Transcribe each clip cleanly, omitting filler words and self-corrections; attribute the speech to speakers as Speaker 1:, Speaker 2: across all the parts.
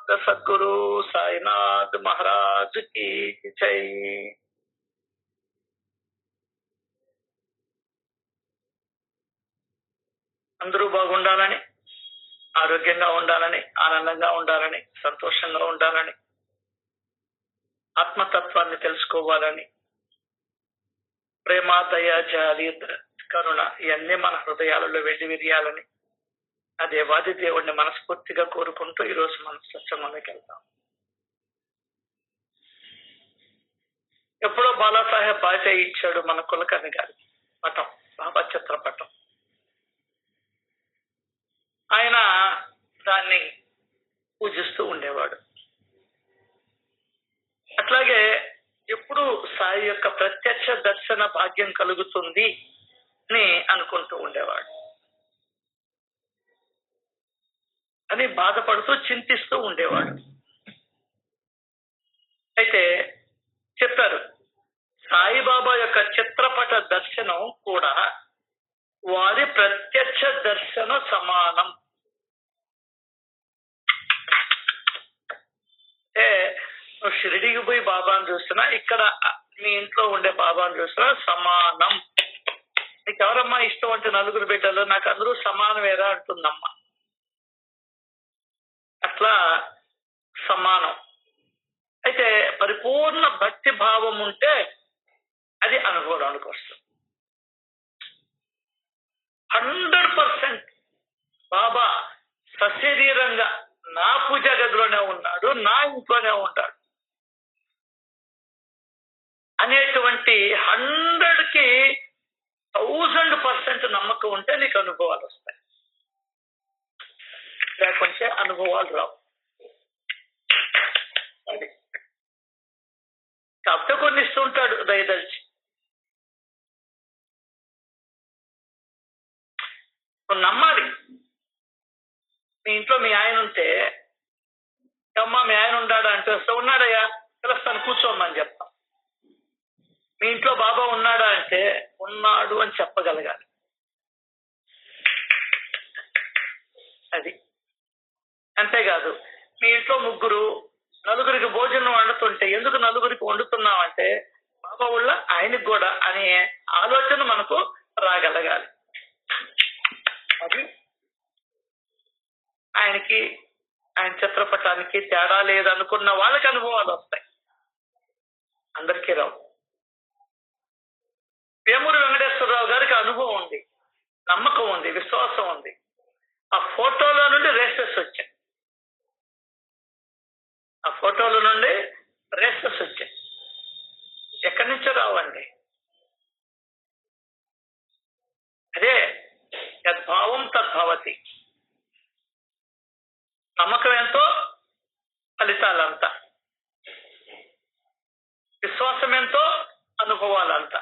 Speaker 1: సద్గురు సాయినాథ్ మహారాజ్ కి జై. అందరూ బాగుండాలని, ఆరోగ్యంగా ఉండాలని, ఆనందంగా ఉండాలని, సంతోషంగా ఉండాలని, ఆత్మతత్వాన్ని తెలుసుకోవాలని, ప్రేమ, దయ, జాలి, కరుణ ఇవన్నీ మన హృదయాలలో వెళ్ళి విరియాలని ఆ దేవాది దేవుడిని మనస్ఫూర్తిగా కోరుకుంటూ ఈరోజు మనం సత్సంగంలోకి వెళ్తాం. ఎప్పుడో బాలాసాహెబ్ బాజే ఇచ్చాడు మన కులకర్ణి గారి పటం, బాబా చిత్రపటం. ఆయన దాన్ని పూజిస్తూ ఉండేవాడు. అట్లాగే ఎప్పుడు సాయి యొక్క ప్రత్యక్ష దర్శన భాగ్యం కలుగుతుంది అని అనుకుంటూ ఉండేవాడు. అని బాధపడుతూ చింతిస్తూ ఉండేవాడు. అయితే చెప్పారు, సాయిబాబా యొక్క చిత్రపట దర్శనం కూడా వారి ప్రత్యక్ష దర్శన సమానం. అంటే నువ్వు షిరిడికి పోయి బాబాను చూస్తున్నా, ఇక్కడ మీ ఇంట్లో ఉండే బాబాను చూస్తున్నా, సమానం. నీకు ఎవరమ్మా ఇష్టం అంటే నలుగురు బిడ్డలు, నాకు అందరూ సమానమేరా అంటుందమ్మా. అట్లా సమానం. అయితే పరిపూర్ణ భక్తి భావం ఉంటే అది అనుభవానికి వస్తుంది. 100% బాబా సశరీరంగా నా పూజ గదిలోనే ఉన్నాడు, నా ఇంట్లోనే ఉంటాడు అనేటువంటి 100కి 1000% నమ్మకం ఉంటే నీకు అనుభవాలు వస్తాయి. లేకుంటే అనుభవాలు రావు. అది కాకపోతే కొన్ని ఇస్తుంటాడు దయదలిచి. నమ్మాలి. మీ ఇంట్లో మీ ఆయన ఉంటే, అమ్మా మీ ఆయన ఉన్నాడా అంటే వస్తే ఉన్నాడయ్యా పిలుస్తాను కూర్చోమ్మని చెప్తాం. మీ ఇంట్లో బాబా ఉన్నాడా అంటే ఉన్నాడు అని చెప్పగలగాలి. అది అంతేకాదు, మీ ఇంట్లో నలుగురికి భోజనం వండుతుంటే ఎందుకు నలుగురికి వండుతున్నామంటే బాబా ఊళ్ళ ఆయనకు కూడా అనే ఆలోచన మనకు రాగలగాలి. అది ఆయనకి, ఆయన చిత్రపటానికి తేడా లేదనుకున్న వాళ్ళకి అనుభవాలు వస్తాయి, అందరికీ రావు. వేమూరి వెంకటేశ్వరరావు గారికి అనుభవం ఉంది, నమ్మకం ఉంది, విశ్వాసం ఉంది. ఆ ఫోటోలో నుండి రేసెస్ వచ్చాయి. ఆ ఫోటోల నుండి రేసెస్ వచ్చాయి. ఎక్కడి నుంచో రావండి. అదే యద్భావం తద్భవతి. నమ్మకం ఎంతో ఫలితాలంతా, విశ్వాసం ఎంతో అనుభవాలంతా.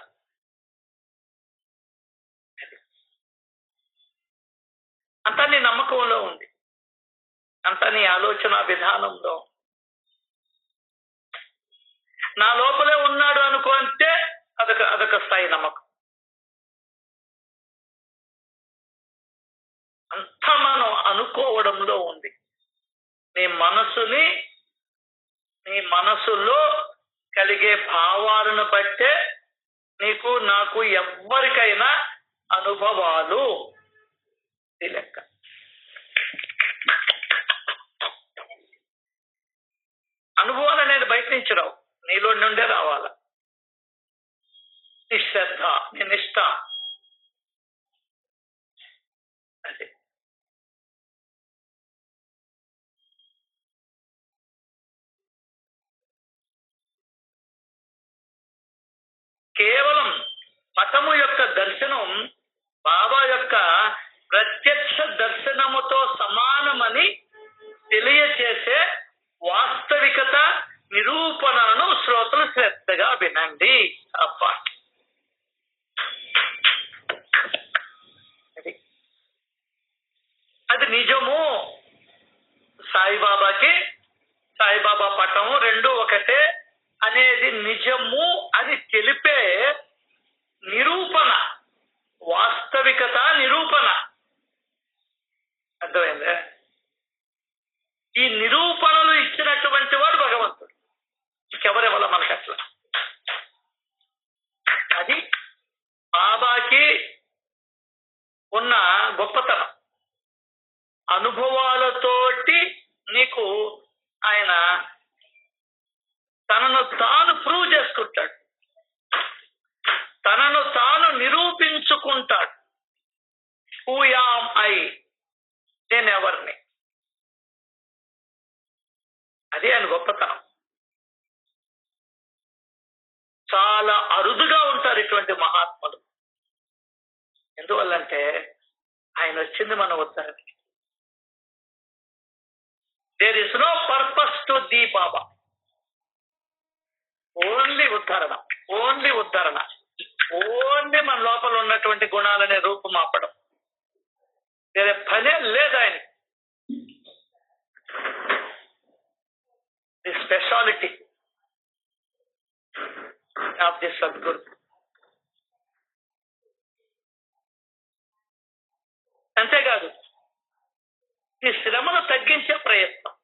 Speaker 1: అంతా నీ నమ్మకంలో ఉంది, అంతా నీ ఆలోచన విధానంలో. నా లోపలే ఉన్నాడు అనుకుంటే అదొక స్థాయి నమ్మకం. అంతా మనం అనుకోవడంలో ఉంది. నీ మనసులో కలిగే భావాలను బట్టే నీకు నాకు ఎవ్వరికైనా అనుభవాలు. ఈ లెక్క. అనుభవాలు అనేది బయట నుంచి రావు, నీలో నుండే రావాల. నీ శ్రద్ధ, నీ నిష్ఠ. అది కేవలం పటము యొక్క దర్శనం బాబా యొక్క ప్రత్యక్ష దర్శనముతో సమానమని తెలియచేసే వాస్తవికత నిరూపణను శ్రోతలు శ్రద్ధగా వినండి. అబ్బా, అది నిజము. సాయిబాబాకి సాయిబాబా పటము రెండు ఒకటే అనేది నిజము అని తెలిపే నిరూపణ, వాస్తవికత నిరూపణ. అర్థమైందా? ఈ నిరూపణలు ఇచ్చినటువంటి వాడు భగవంతుడు. ఇంకెవరెవల మనకు అట్లా. అది బాబాకి ఉన్న గొప్పతనం. అనుభవాలతోటి నీకు ఆయన తనను తాను ప్రూవ్ చేసుకుంటాడు, తనను తాను నిరూపించుకుంటాడు. హూ యామ్ ఐ, నేను ఎవరిని. అదే ఆయన గొప్పతనం. చాలా అరుదుగా ఉంటారు ఇటువంటి మహాత్ములు. ఎందువల్లంటే ఆయన వచ్చింది మన ఉద్ధరణకి. There is no purpose to the Baba, only ఉద్ధరణ, ఓన్లీ ఉద్ధరణ, ఓన్లీ మన లోపల ఉన్నటువంటి గుణాలనే రూపుమాపడం. వేరే పనే లేదు ఆయన. The speciality of the Sadguru. అంతేకాదు ఈ శ్రమను తగ్గించే ప్రయత్నం,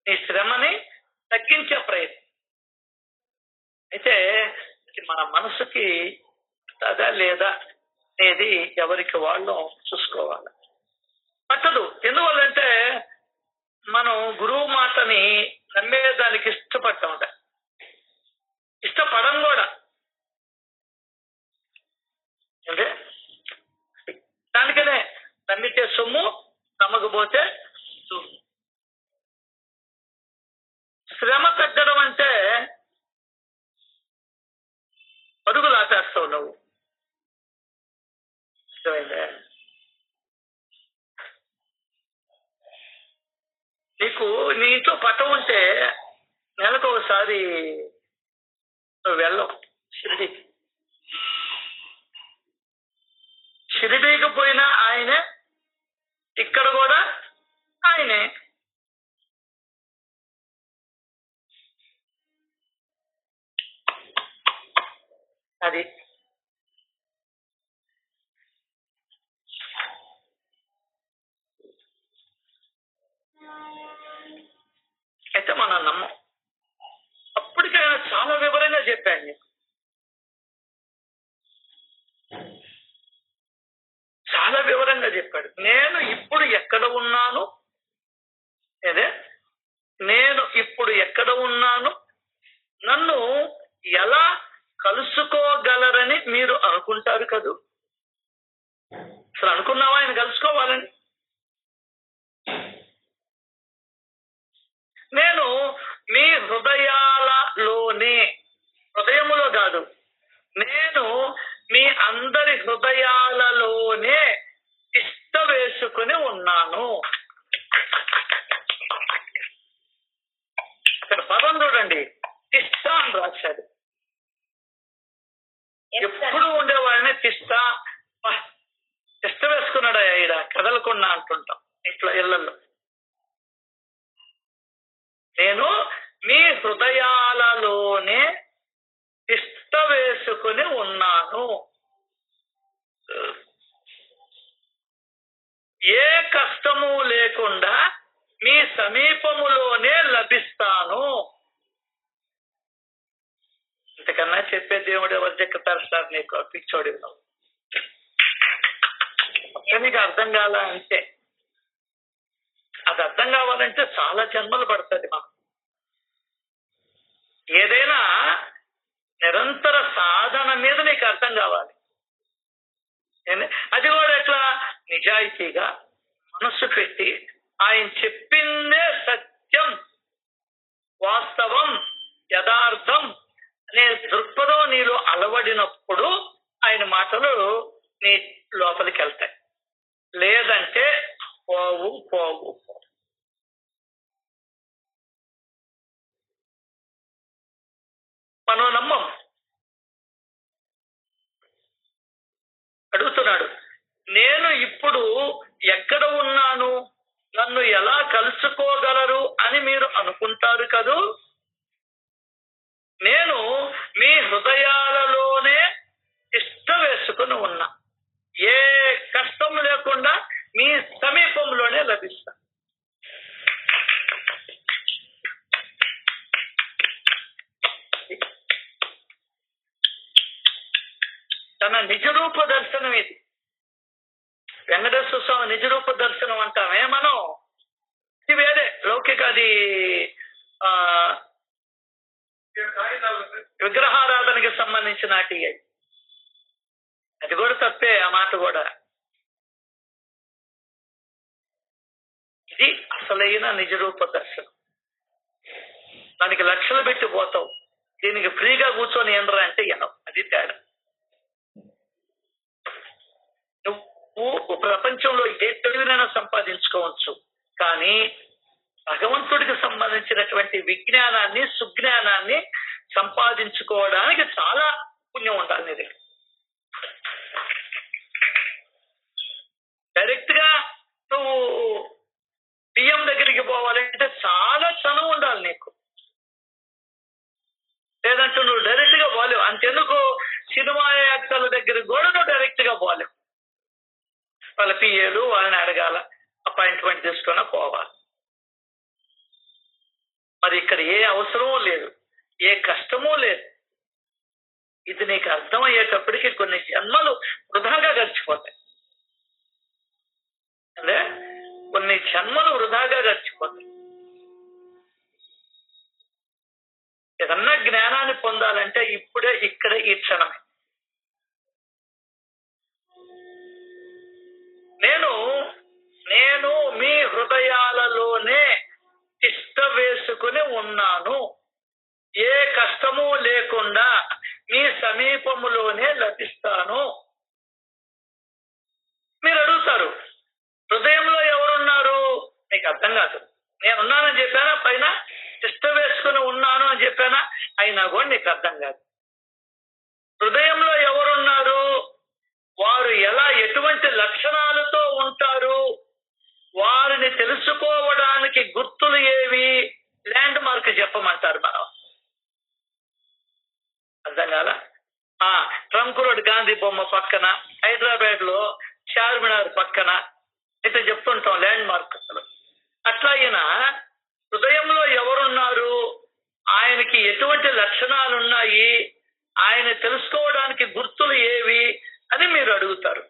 Speaker 1: ఈ శ్రమని తగ్గించే ప్రయత్నం. అయితే మన మనసుకి అదా లేదా అనేది ఎవరికి వాళ్ళు చూసుకోవాలి. పట్టదు. ఎందువల్లంటే మనం గురువు మాటని నమ్మేదానికి ఇష్టపడతాం, ఇష్టపడం కూడా. అంటే దానికనే నమ్మితే సొమ్ము, నమ్మకపోతే సొమ్ము. శ్రమ తగ్గడం అంటే పరుగులు ఆటేస్తావు నువ్వు. నీకు నీ ఇంట్లో పట్టం ఉంటే నెలకు ఒకసారి నువ్వు వెళ్ళవు షిరిడి. షిరిడీకి పోయినా ఆయనే, ఇక్కడ కూడా ఆయనే. అది అయితే మనం నమ్మం. అప్పటికైనా చాలా వివరంగా చెప్పాను నీకు, చాలా వివరంగా చెప్పాడు. నేను ఇప్పుడు ఎక్కడ ఉన్నాను, అదే నేను ఇప్పుడు ఎక్కడ ఉన్నాను, నన్ను ఎలా కలుసుకోగలరని మీరు అనుకుంటారు కదూ. అసలు అనుకున్నావా ఆయన కలుసుకోవాలని? నేను మీ హృదయాలలోనే, హృదయములో కాదు, నేను మీ అందరి హృదయాలలోనే తిష్ట వేసుకుని ఉన్నాను. ఇక్కడ పదం చూడండి, తిష్ట అని రాశాడు. ఎప్పుడు ఉండేవాడిని తిష్ట వేసుకున్నాడు ఈడ కదలకుండా అంటుంటాం ఇంట్లో ఇళ్లలో. నేను మీ హృదయాలలోనే తిష్ట వేసుకుని ఉన్నాను. ఏ కష్టము లేకుండా మీ సమీపములోనే లభిస్తాను. ఇంతకన్నా చెప్పే దేవుడు ఎవరు చెక్కుతారు సార్ నీకు? పిచ్చోడి నీకు అర్థం కాల అంటే, అది అర్థం కావాలంటే చాలా జన్మలు పడుతుంది. మనం ఏదైనా నిరంతర సాధన మీద నీకు అర్థం కావాలి. అది కూడా ఎట్లా? నిజాయితీగా మనస్సు పెట్టి ఆయన చెప్పిందే సత్యం, వాస్తవం, యథార్థం అనే దృక్పథం నీలో అలవడినప్పుడు ఆయన మాటలు నీ లోపలికి వెళ్తాయి. లేదంటే పోవు పోవు. మనం నమ్మం. అడుగుతున్నాడు, నేను ఇప్పుడు ఎక్కడ ఉన్నాను, నన్ను ఎలా కలుసుకోగలరు అని మీరు అనుకుంటారు కదూ. నేను మీ హృదయాలలోనే తిష్ట వేసుకుని ఉన్నా. ఏ కష్టం లేకుండా మీ సమీపంలోనే లభిస్తాను. తన నిజరూప దర్శనం ఇది. వెంకటేశ్వర స్వామి నిజరూప దర్శనం అంటామే మనం. ఇది వేరే లౌకిక, అది విగ్రహారాధనకి సంబంధించిన అది కూడా తప్పే, ఆ మాట కూడా. ఇది అసలైన నిజరూప దర్శనం. దానికి లక్షలు పెట్టి పోతావు, దీనికి ఫ్రీగా కూర్చొని ఎనరా అంటే ఎనవు. అది తేడా. నువ్వు ప్రపంచంలో ఏ తెలివినైనా సంపాదించుకోవచ్చు, కానీ భగవంతుడికి సంబంధించినటువంటి విజ్ఞానాన్ని, సుజ్ఞానాన్ని సంపాదించుకోవడానికి చాలా పుణ్యం ఉండాలి నీ దగ్గర. డైరెక్ట్ గా నువ్వు బియ్యం దగ్గరికి పోవాలంటే చాలా చనువు ఉండాలి నీకు. లేదంటే నువ్వు డైరెక్ట్ గా పోలేవు. అంతెందుకు సినిమా యాక్టర్ల దగ్గరికి కూడా నువ్వు డైరెక్ట్ గా పోలేవు. వాళ్ళ పిఏలు వాళ్ళని అడగాల, అపాయింట్మెంట్ తీసుకున్నా పోవాలి. మరి ఇక్కడ ఏ అవసరమూ లేదు, ఏ కష్టమూ లేదు. ఇది నీకు అర్థమయ్యేటప్పటికి కొన్ని జన్మలు వృధాగా గడిచిపోతాయి. అంటే కొన్ని జన్మలు వృధాగా గడిచిపోతాయి. ఏదన్నా జ్ఞానాన్ని పొందాలంటే ఇప్పుడే, ఇక్కడే, ఈ క్షణమే. నేను మీ హృదయాలలోనే తిష్ట వేసుకుని ఉన్నాను. ఏ కష్టము లేకుండా మీ సమీపములోనే లభిస్తాను. మీరు అడుగుతారు, హృదయంలో ఎవరున్నారు? మీకు అర్థం కాదు. నేనున్నానని చెప్పానా? పైన తిష్ట వేసుకుని ఉన్నాను అని చెప్పానా? అయినా కూడా నీకు అర్థం కాదు. హృదయంలో ఎవరున్నారు? వారు ఎలా, ఎటువంటి లక్షణాలతో ఉంటారు, వారిని తెలుసుకోవడానికి గుర్తులు ఏవి, ల్యాండ్ మార్క్ చెప్పమంటారు మనం. అర్థం కాదా? ట్రంక్ రోడ్ గాంధీ బొమ్మ పక్కన, హైదరాబాద్ లో చార్మినార్ పక్కన అయితే చెప్తుంటాం ల్యాండ్ మార్క్. అట్లా అయినా హృదయంలో ఎవరున్నారు, ఆయనకి ఎటువంటి లక్షణాలు ఉన్నాయి, ఆయన తెలుసుకోవడానికి గుర్తులు ఏవి అని మీరు అడుగుతారు.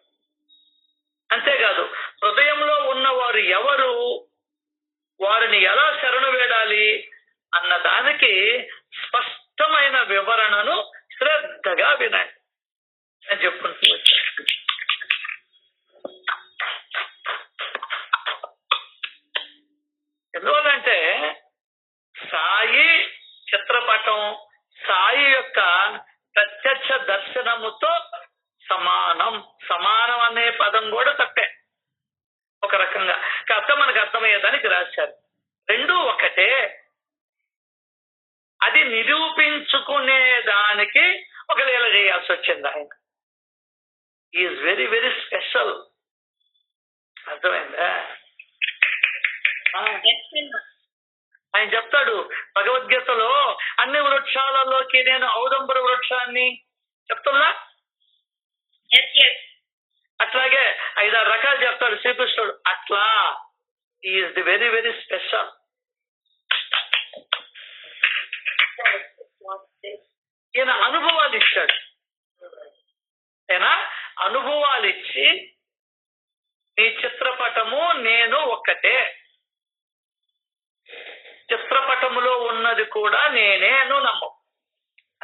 Speaker 1: అంతేకాదు హృదయంలో ఉన్నవారు ఎవరు, వారిని ఎలా శరణు వేడాలి అన్న దానికి స్పష్టమైన వివరణను శ్రద్ధగా వినండి అని చెప్పుకుంటూ వచ్చారు. ఎందువల్లంటే సాయి చిత్రపటం సాయి యొక్క ప్రత్యక్ష దర్శనముతో సమానం. సమానం అనే పదం కూడా తప్పే ఒక రకంగా, కాస్త మనకు అర్థమయ్యేదానికి రాశారు. రెండూ ఒకటే. అది నిరూపించుకునేదానికి ఒక లీల చేయాల్సి వచ్చింది. ఆయన ఈజ్ వెరీ వెరీ స్పెషల్. అర్థమైందా? ఆయన చెప్తాడు భగవద్గీతలో, అన్ని వృక్షాలలోకి నేను ఔదంబర వృక్షాన్ని చెప్తున్నా. అట్లాగే 5-6 రకాలు చెప్తాడు శ్రీకృష్ణుడు. అట్లా is the very very special. ఈయన అనుభవాలు ఇచ్చాడు. ఆయన అనుభవాలు ఇచ్చి, నీ చిత్రపటము నేను ఒక్కటే, చిత్రపటములో ఉన్నది కూడా నేనే నువ్వు నమ్మవు.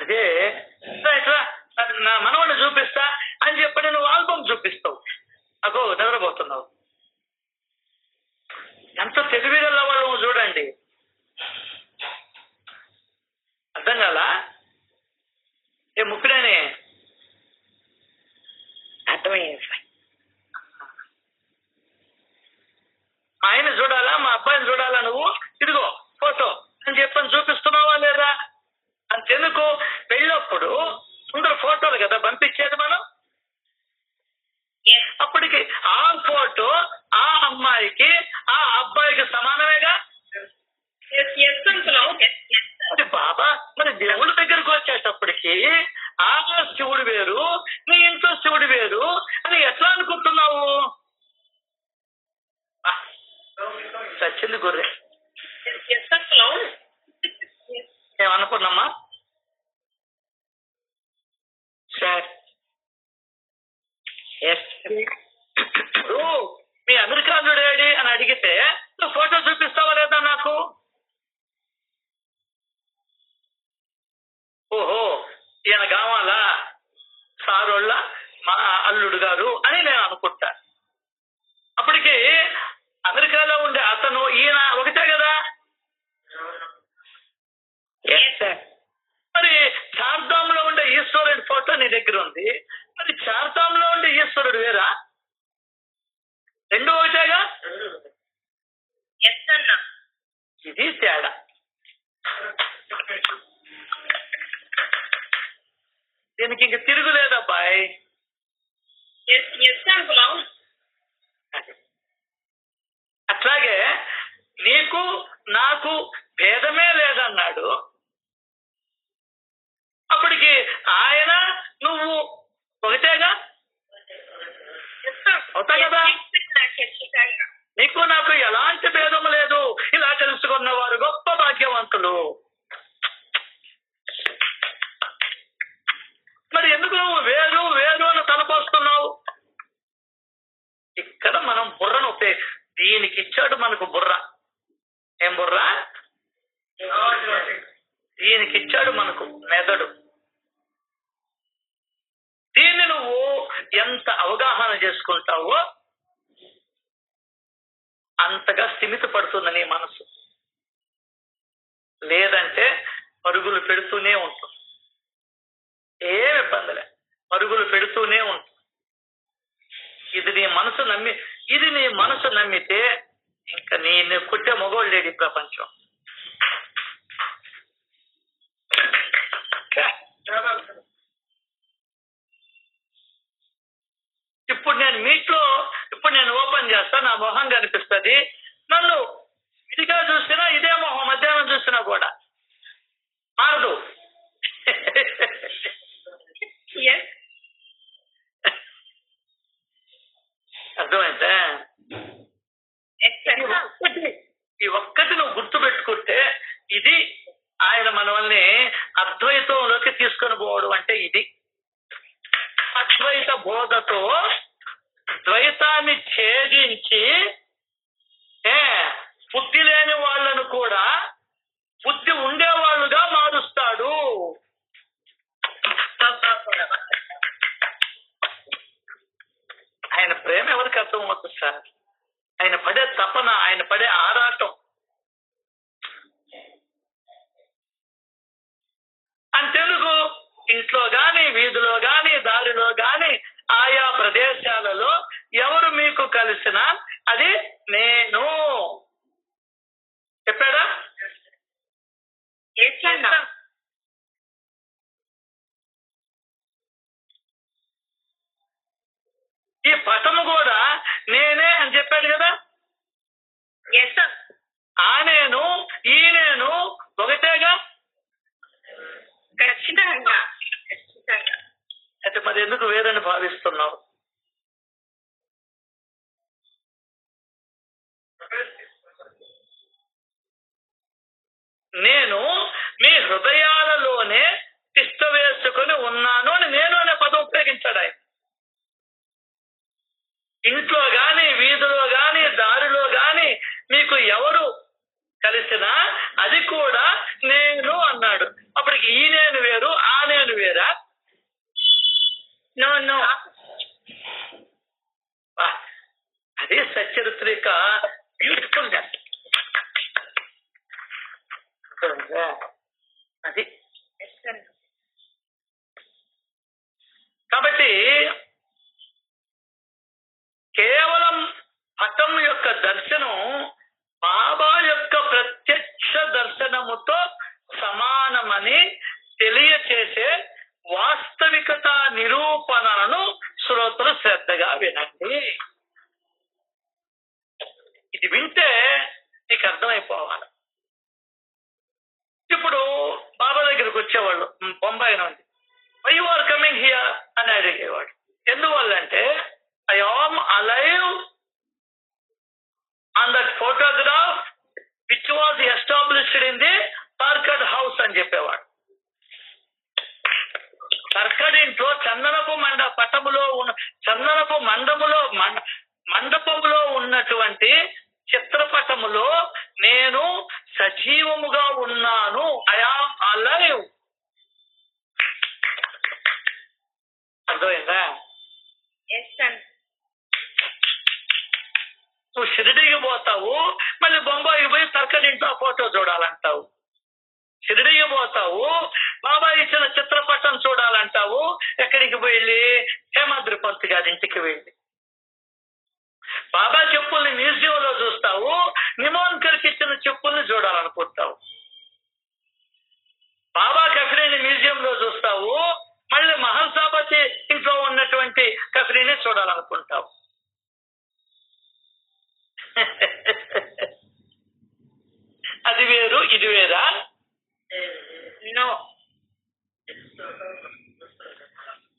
Speaker 1: అదే ఇట్లా నా మనవాడిని చూపిస్తా అని చెప్పి నువ్వు ఆల్బమ్ చూపిస్తావు, అగో నిద్రపోతున్నావు. ఎంత తెలివిగల వాళ్ళు చూడండి. అర్థం కాలా? ఏ ముప్పిరేనే అర్థమయ్యేది. మా ఆయన చూడాలా, మా అబ్బాయిని చూడాలా, నువ్వు ఇదిగో ఫోటో అని చెప్పని చూపిస్తున్నావా లేదా? అంతెందుకు పెళ్ళప్పుడు సుందర ఫోటోలు కదా పంపించేది మనం. అప్పటికి ఆ ఫోటో ఆ అమ్మాయికి ఆ అబ్బాయికి సమానమేగా. బాబా మరి దేవుడి దగ్గరకు వచ్చేటప్పటికి ఆ శివుడు వేరు, నీ ఇంట్లో శివుడు వేరు అని ఎట్లా అనుకుంటున్నావు? చచ్చింది గొర్రె.
Speaker 2: Yes, sir, clown.
Speaker 1: ఏమనుకున్నామా? సార్ మీ అమెరికాను డాడీ అని అడిగితే నువ్వు ఫోటో చూపిస్తావా లేదా నాకు? ఓహో ఈయన కావాలా సారోళ్ళ మా అల్లుడు గారు అని నేను అనుకుంటా. అప్పటికి అమెరికాలో ఉండే అతను ఈయన ఒకటే కదా. మరి చార్ధాంలో ఉండే ఈశ్వరుడి ఫోటో నీ దగ్గర ఉంది, మరి చార్ధాంలో ఉండే ఈశ్వరుడు వేరా? రెండు ఒకటేగా. ఇది తేడా. దీనికి ఇంక తిరుగులేదబ్బాయి. అట్లాగే నీకు నాకు భేదమే లేదన్నాడు. అప్పటికి ఆయన నువ్వు ఒకటేగా అవుతా కదా. నీకు నాకు ఎలాంటి భేదం లేదు. ఇలా తెలుసుకున్న వారు గొప్ప భాగ్యవంతులు. మరి ఎందుకు నువ్వు వేరు వేరు అని తలపోస్తున్నావు? ఇక్కడ మనం బుర్రను దీనికి ఇచ్చాడు మనకు బుర్ర. ఏం బుర్ర? దీనికి ఇచ్చాడు మనకు మెదడు. దీన్ని నువ్వు ఎంత అవగాహన చేసుకుంటావో అంతగా స్థిమిత పడుతుంది నీ మనసు. లేదంటే పరుగులు పెడుతూనే ఉంటుంది. ఏం ఇబ్బందిలే, పరుగులు పెడుతూనే ఉంటుంది. ఇది నీ మనసు నమ్మితే ఇంకా నీ కుట్టే మగోళ్ళు లేడు ఈ ప్రపంచం. ఇప్పుడు నేను ఓపెన్ చేస్తా, నా మొహం కనిపిస్తుంది. నన్ను ఇదిగా చూసినా ఇదే మొహం మధ్యాహ్నం చూసినా కూడా మారదు. అర్థమైందా? ఈ ఒక్కటి నువ్వు గుర్తు పెట్టుకుంటే ఇది ఆయన మనల్ని అద్వైతంలోకి తీసుకొని పోవడం అంటే ఇది. అద్వైత బోధతో ద్వైతాన్ని ఛేదించి బుద్ధి లేని వాళ్ళను కూడా బుద్ధి ఉండేవాళ్ళుగా మారుస్తాడు. ఆయన ప్రేమ ఎవరికి అర్థం అవుతుంది సార్? ఆయన పడే తపన, ఆయన పడే ఆరాటం. అంతెందుకు ఇంట్లో గాని, వీధిలో గాని, దారిలో గాని, ఆయా ప్రదేశాలలో ఎవరు మీకు కలిసినా అది నేను చెప్పాడా? ఈ పటము కూడా నేనే అని చెప్పాడు కదా. ఆ నేను ఈ నేను ఒకటేగా. ఖచ్చితంగా. అయితే మరి ఎందుకు వేరని భావిస్తున్నావు? నేను మీ హృదయాలలోనే తిష్ట వేసుకొని ఉన్నాను అని నేను అనే పదం ఉపయోగించాడు ఆయన. ఇంట్లో గాని, వీధిలో గాని, దారిలో గాని మీకు ఎవరు కలిసినా అది కూడా నేను అన్నాడు. అప్పటికి ఈ నేను వేరు, ఆ నేను వేరా? నో. అది సచరిత్రిక బ్యూటిఫుల్నెస్. అది కాబట్టి కేవలం పటం యొక్క దర్శనం బాబా యొక్క ప్రత్యక్ష దర్శనముతో సమానమని తెలియచేసే వాస్తవికత నిరూపణలను శ్రోతలు శ్రద్ధగా వినండి. ఇది వింటే నీకు అర్థమైపోవాలి. ఇప్పుడు బాబా దగ్గరికి వచ్చేవాళ్ళు బొంబాయి నుండి, why you are coming here అని అడిగేవాడు. ఎందువల్లంటే I am alive on that photograph మండపములో ఉన్నటువంటి చిత్రపటములో నేను సజీవముగా ఉన్నాను. I am alive. అర్థమైందా? నువ్వు షిరిడీకి పోతావు, మళ్ళీ బొంబాయికి పోయి తరకడింట్లో ఫోటో చూడాలంటావు. షిరిడీకి పోతావు, బాబా ఇచ్చిన చిత్రపటం చూడాలంటావు. ఎక్కడికి వెళ్ళి? హేమాద్రి పంత్ గారి ఇంటికి వెళ్ళి. బాబా చెప్పుల్ని మ్యూజియంలో చూస్తావు, నిమోన్కర్కి ఇచ్చిన చెప్పుల్ని చూడాలనుకుంటావు. బాబా కఫ్రీని మ్యూజియంలో చూస్తావు, మళ్ళీ మహల్సాబతి ఇంట్లో ఉన్నటువంటి కఫ్రీని చూడాలనుకుంటావు. అది వేరు, ఇది వేరా? నో.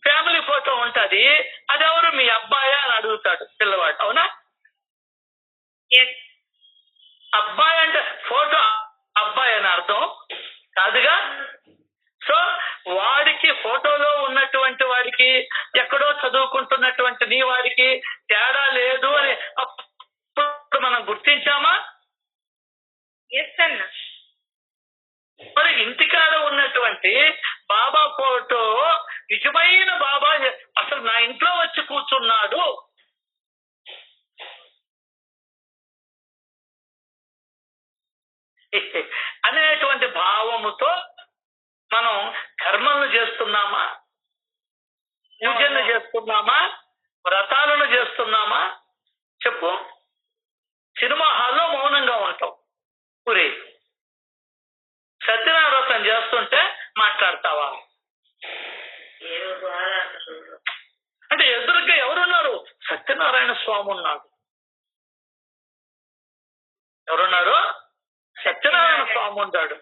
Speaker 1: ఫ్యామిలీ ఫోటో ఉంటది, అదెవరు? మీ అబ్బాయా అని అడుగుతాడు పిల్లవాడు. అవునా? అబ్బాయి అంటే ఫోటో అబ్బాయి అని అర్థం కాదుగా. సో వాడికి, ఫోటోలో ఉన్నటువంటి వాడికి, ఎక్కడో చదువుకుంటున్నటువంటి నీ వాడికి తేడా లేదు అని అప్పుడు మనం గుర్తించామా? మరి ఇంటికాడ ఉన్నటువంటి బాబా ఫోటో నిజమైన బాబా అసలు నా ఇంట్లో వచ్చి కూర్చున్నాడు అనేటువంటి భావముతో మనం కర్మలను చేస్తున్నామా? పూజలను చేస్తున్నామా? వ్రతాలను చేస్తున్నామా? చెప్పు. సినిమా హాల్లో మౌనంగా ఉంటావు. పురి సత్యనారాయణ వ్రతం చేస్తుంటే మాట్లాడతావా? అంటే ఎదురుగా ఎవరున్నారు? సత్యనారాయణ స్వామి ఉన్నాడు. ఎవరున్నారు? సత్యనారాయణ స్వామి ఉన్నాడు.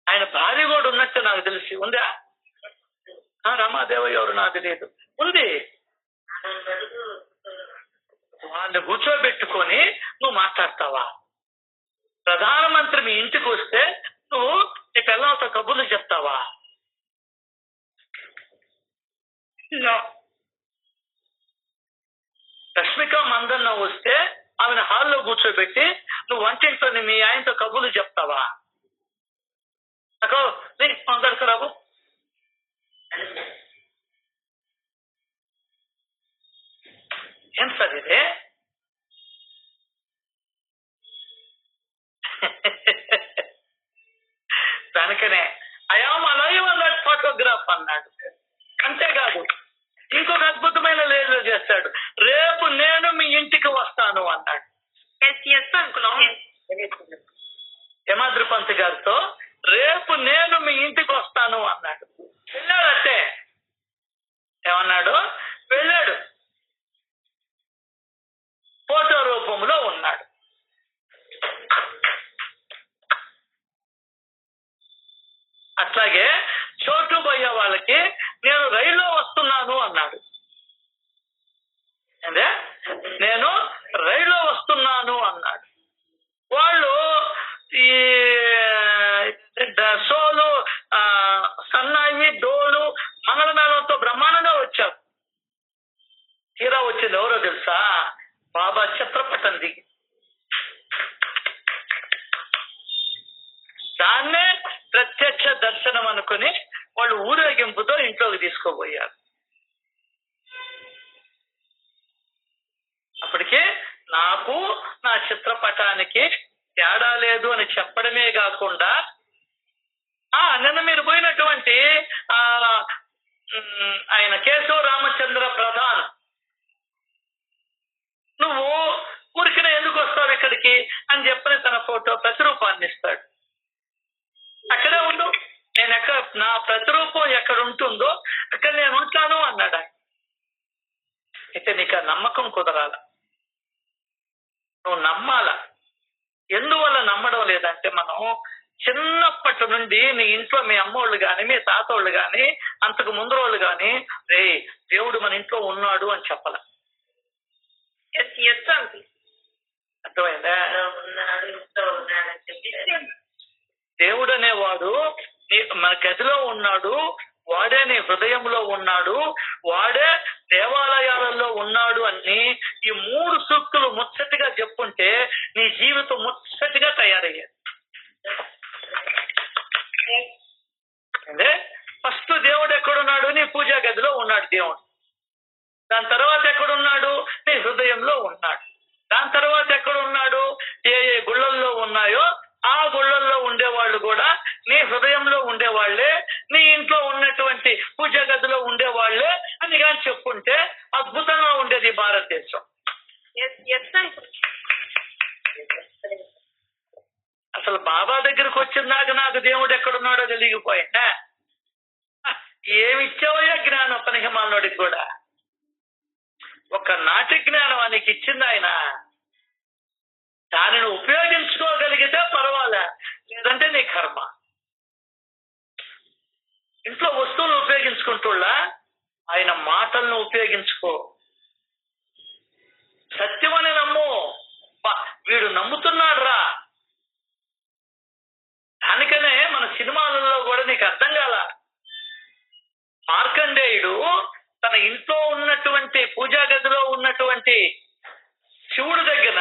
Speaker 1: ఆయన భార్య కూడా ఉన్నట్టు నాకు తెలిసి. ఉందా? రమాదేవి ఎవరు నాకు తెలియదు. ఉంది. వాళ్ళని కూర్చోబెట్టుకొని నువ్వు మాట్లాడతావా? ప్రధానమంత్రి మీ ఇంటికి వస్తే నువ్వు నీ పిల్లలతో కబుర్లు చెప్తావా? రష్మిక మందన్న వస్తే ఆమెను హాల్లో కూర్చోబెట్టి నువ్వు వంటింట్లో మీ ఆయనతో కబుర్లు చెప్తావా? అందరికి రాబు. ఏం సార్ ఇదే? దానికనే ఐఆమ్ అలైవ్ అన్నాడు, ఫోటోగ్రాఫ్ అన్నాడు. అంతేకాదు ఇంకొక అద్భుతమైన లేజు చేస్తాడు. రేపు నేను మీ ఇంటికి వస్తాను అన్నాడు. హేమాద్రి పంత్ గారితో రేపు నేను మీ ఇంటికి వస్తాను అన్నాడు. వెళ్ళాడంటే ఏమన్నాడు? వెళ్ళాడు. ఫోటో రూపంలో ఉన్నాడు. అట్లాగే చోటు భయ్య వాళ్ళకి నేను రైల్లో వస్తున్నాను అన్నాడు. అంటే నేను రైల్లో వస్తున్నాను అన్నాడు. వాళ్ళు ఈ సోలు, సన్నాయి, డోలు, మంగళమేళంతో బ్రహ్మాండంగా వచ్చారు. తీరా వచ్చింది ఎవరో తెలుసా? బాబా చిత్రపటం దిగి. దాన్నే ప్రత్యక్ష దర్శనం అనుకుని వాళ్ళు ఊరేగింపుతో ఇంట్లోకి తీసుకోబోయారు. అప్పటికే నాకు నా చిత్రపటానికి తేడా లేదు అని చెప్పడమే కాకుండా నిన్న మీరు పోయినటువంటి ఆయన కేశవ రామచంద్ర ప్రధాన్, నువ్వు ఊరికిన ఎందుకు వస్తావు ఇక్కడికి అని చెప్పని తన ఫోటో ప్రతిరూపాన్ని ఇస్తాడు. అక్కడే ఉండు, నేను ఎక్కడ నా ప్రతిరూపం ఎక్కడ ఉంటుందో అక్కడ నేను ఉంటాను అన్నాడు ఆయన. అయితే నీకు ఆ నమ్మకం కుదరాల, నువ్వు నమ్మాల. ఎందువల్ల నమ్మడం లేదంటే మనం చిన్నప్పటి నుండి నీ ఇంట్లో మీ అమ్మోళ్ళు కానీ మీ తాతోళ్ళు కానీ అంతకు ముందు వాళ్ళు కానీ రే దేవుడు మన ఇంట్లో ఉన్నాడు అని చెప్పాల. అర్థమైందా? దేవుడు అనేవాడు మన గదిలో ఉన్నాడు, వాడే నీ హృదయంలో ఉన్నాడు, వాడే దేవాలయాలలో ఉన్నాడు అని ఈ 3 సూక్తులు ముచ్చటిగా చెప్పుంటే నీ జీవితం ముచ్చటిగా తయారయ్యేది. అంటే ఫస్ట్ దేవుడు ఎక్కడున్నాడు? నీ పూజా గదిలో ఉన్నాడు దేవుడు. దాని తర్వాత ఎక్కడున్నాడు? నీ హృదయంలో ఉన్నాడు. దాని తర్వాత ఎక్కడున్నాడు? ఏ ఏ గుళ్ళల్లో ఉన్నాయో ఆ గుళ్ళల్లో ఉండేవాళ్ళు కూడా నీ హృదయంలో ఉండేవాళ్లే, నీ ఇంట్లో ఉన్నటువంటి పూజా గదిలో ఉండేవాళ్లే అని కానీ చెప్పుంటే అద్భుతంగా ఉండేది భారతదేశం. అసలు బాబా దగ్గరకు వచ్చిందాక నాకు దేవుడు ఎక్కడున్నాడో తెలియకపోయినా ఏమిచ్చావయ్యా జ్ఞానం పనికిమాలినోడికి కూడా. ఒక నాటి జ్ఞానం ఆయనకి ఇచ్చింది ఆయన. దానిని ఉపయోగించుకోగలిగితే పర్వాలే, లేదంటే నీ కర్మ. ఇంట్లో వస్తువులు ఉపయోగించుకుంటున్నా ఆయన మాటలను ఉపయోగించుకో. సత్యమని నమ్ము. వీడు నమ్ముతున్నాడు రా. దానికనే మన సినిమాలలో కూడా నీకు అర్థం కాల. మార్కండేయుడు తన ఇంట్లో ఉన్నటువంటి పూజా గదిలో ఉన్నటువంటి శివుడి దగ్గర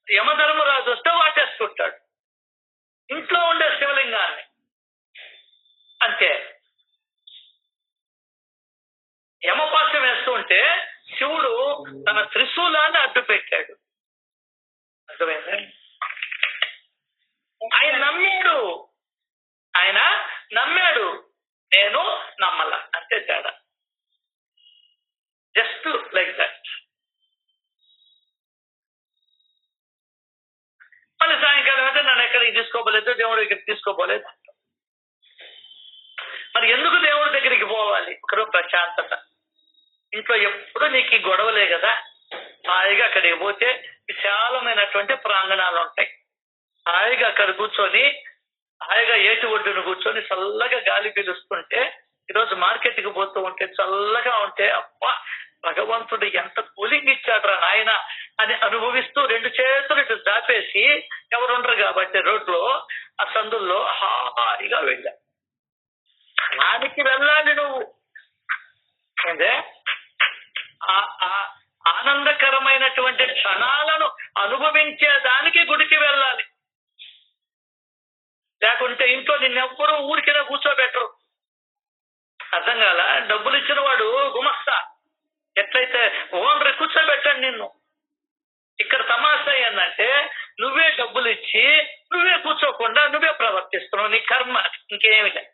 Speaker 1: యమధర్మరాజు వస్తే వాటేసుకుంటాడు ఇంట్లో ఉండే శివలింగాన్ని. అంతే. యమపాశం వేస్తూ ఉంటే శివుడు తన త్రిశూలాన్ని అడ్డు పెట్టాడు. అర్థమైంది? ఆయన నమ్మాడు, నేను నమ్మల. అంతే తేడా. Just like that. మళ్ళీ సాయంకాలం అయితే నన్ను ఎక్కడికి తీసుకోపోలేదు, దేవుడి దగ్గరికి తీసుకోపోలేదు. మరి ఎందుకు దేవుడి దగ్గరికి పోవాలి? ఒకరు ప్రశాంతత. ఇంట్లో ఎప్పుడు నీకు గొడవలే కదా. హాయిగా అక్కడికి పోతే విశాలమైనటువంటి ప్రాంగణాలు ఉంటాయి. హాయిగా అక్కడ కూర్చొని హాయిగా ఏటి ఒడ్డును కూర్చొని చల్లగా గాలి పీలుస్తుంటే, ఈరోజు మార్కెట్కి పోతూ ఉంటే చల్లగా ఉంటే అబ్బా భగవంతుడు ఎంత కూలింగ్ ఇచ్చాడ్రా నాయన అని అనుభవిస్తూ 2 చేతులు ఇటు దాపేసి, ఎవరుండరు కాబట్టి రోడ్లో ఆ సందుల్లో హాయిగా వెళ్ళా. దానికి వెళ్ళాలి నువ్వు. అంటే ఆనందకరమైనటువంటి క్షణాలను అనుభవించేదానికి గుడికి వెళ్ళాలి. లేకుంటే ఇంట్లో నిన్నెవ్వరూ ఊరికినా కూర్చోబెట్టరు. అర్థం కాల? డబ్బులు ఇచ్చిన వాడు గుమస్తా ఎట్లయితే ఓనర్ కూర్చోబెట్టండి నిన్ను. ఇక్కడ తమాషా ఏంటంటే నువ్వే డబ్బులు ఇచ్చి నువ్వే కూర్చోకుండా నువ్వే ప్రవర్తిస్తున్నావు. నీ కర్మ ఇంకేమి లేదు.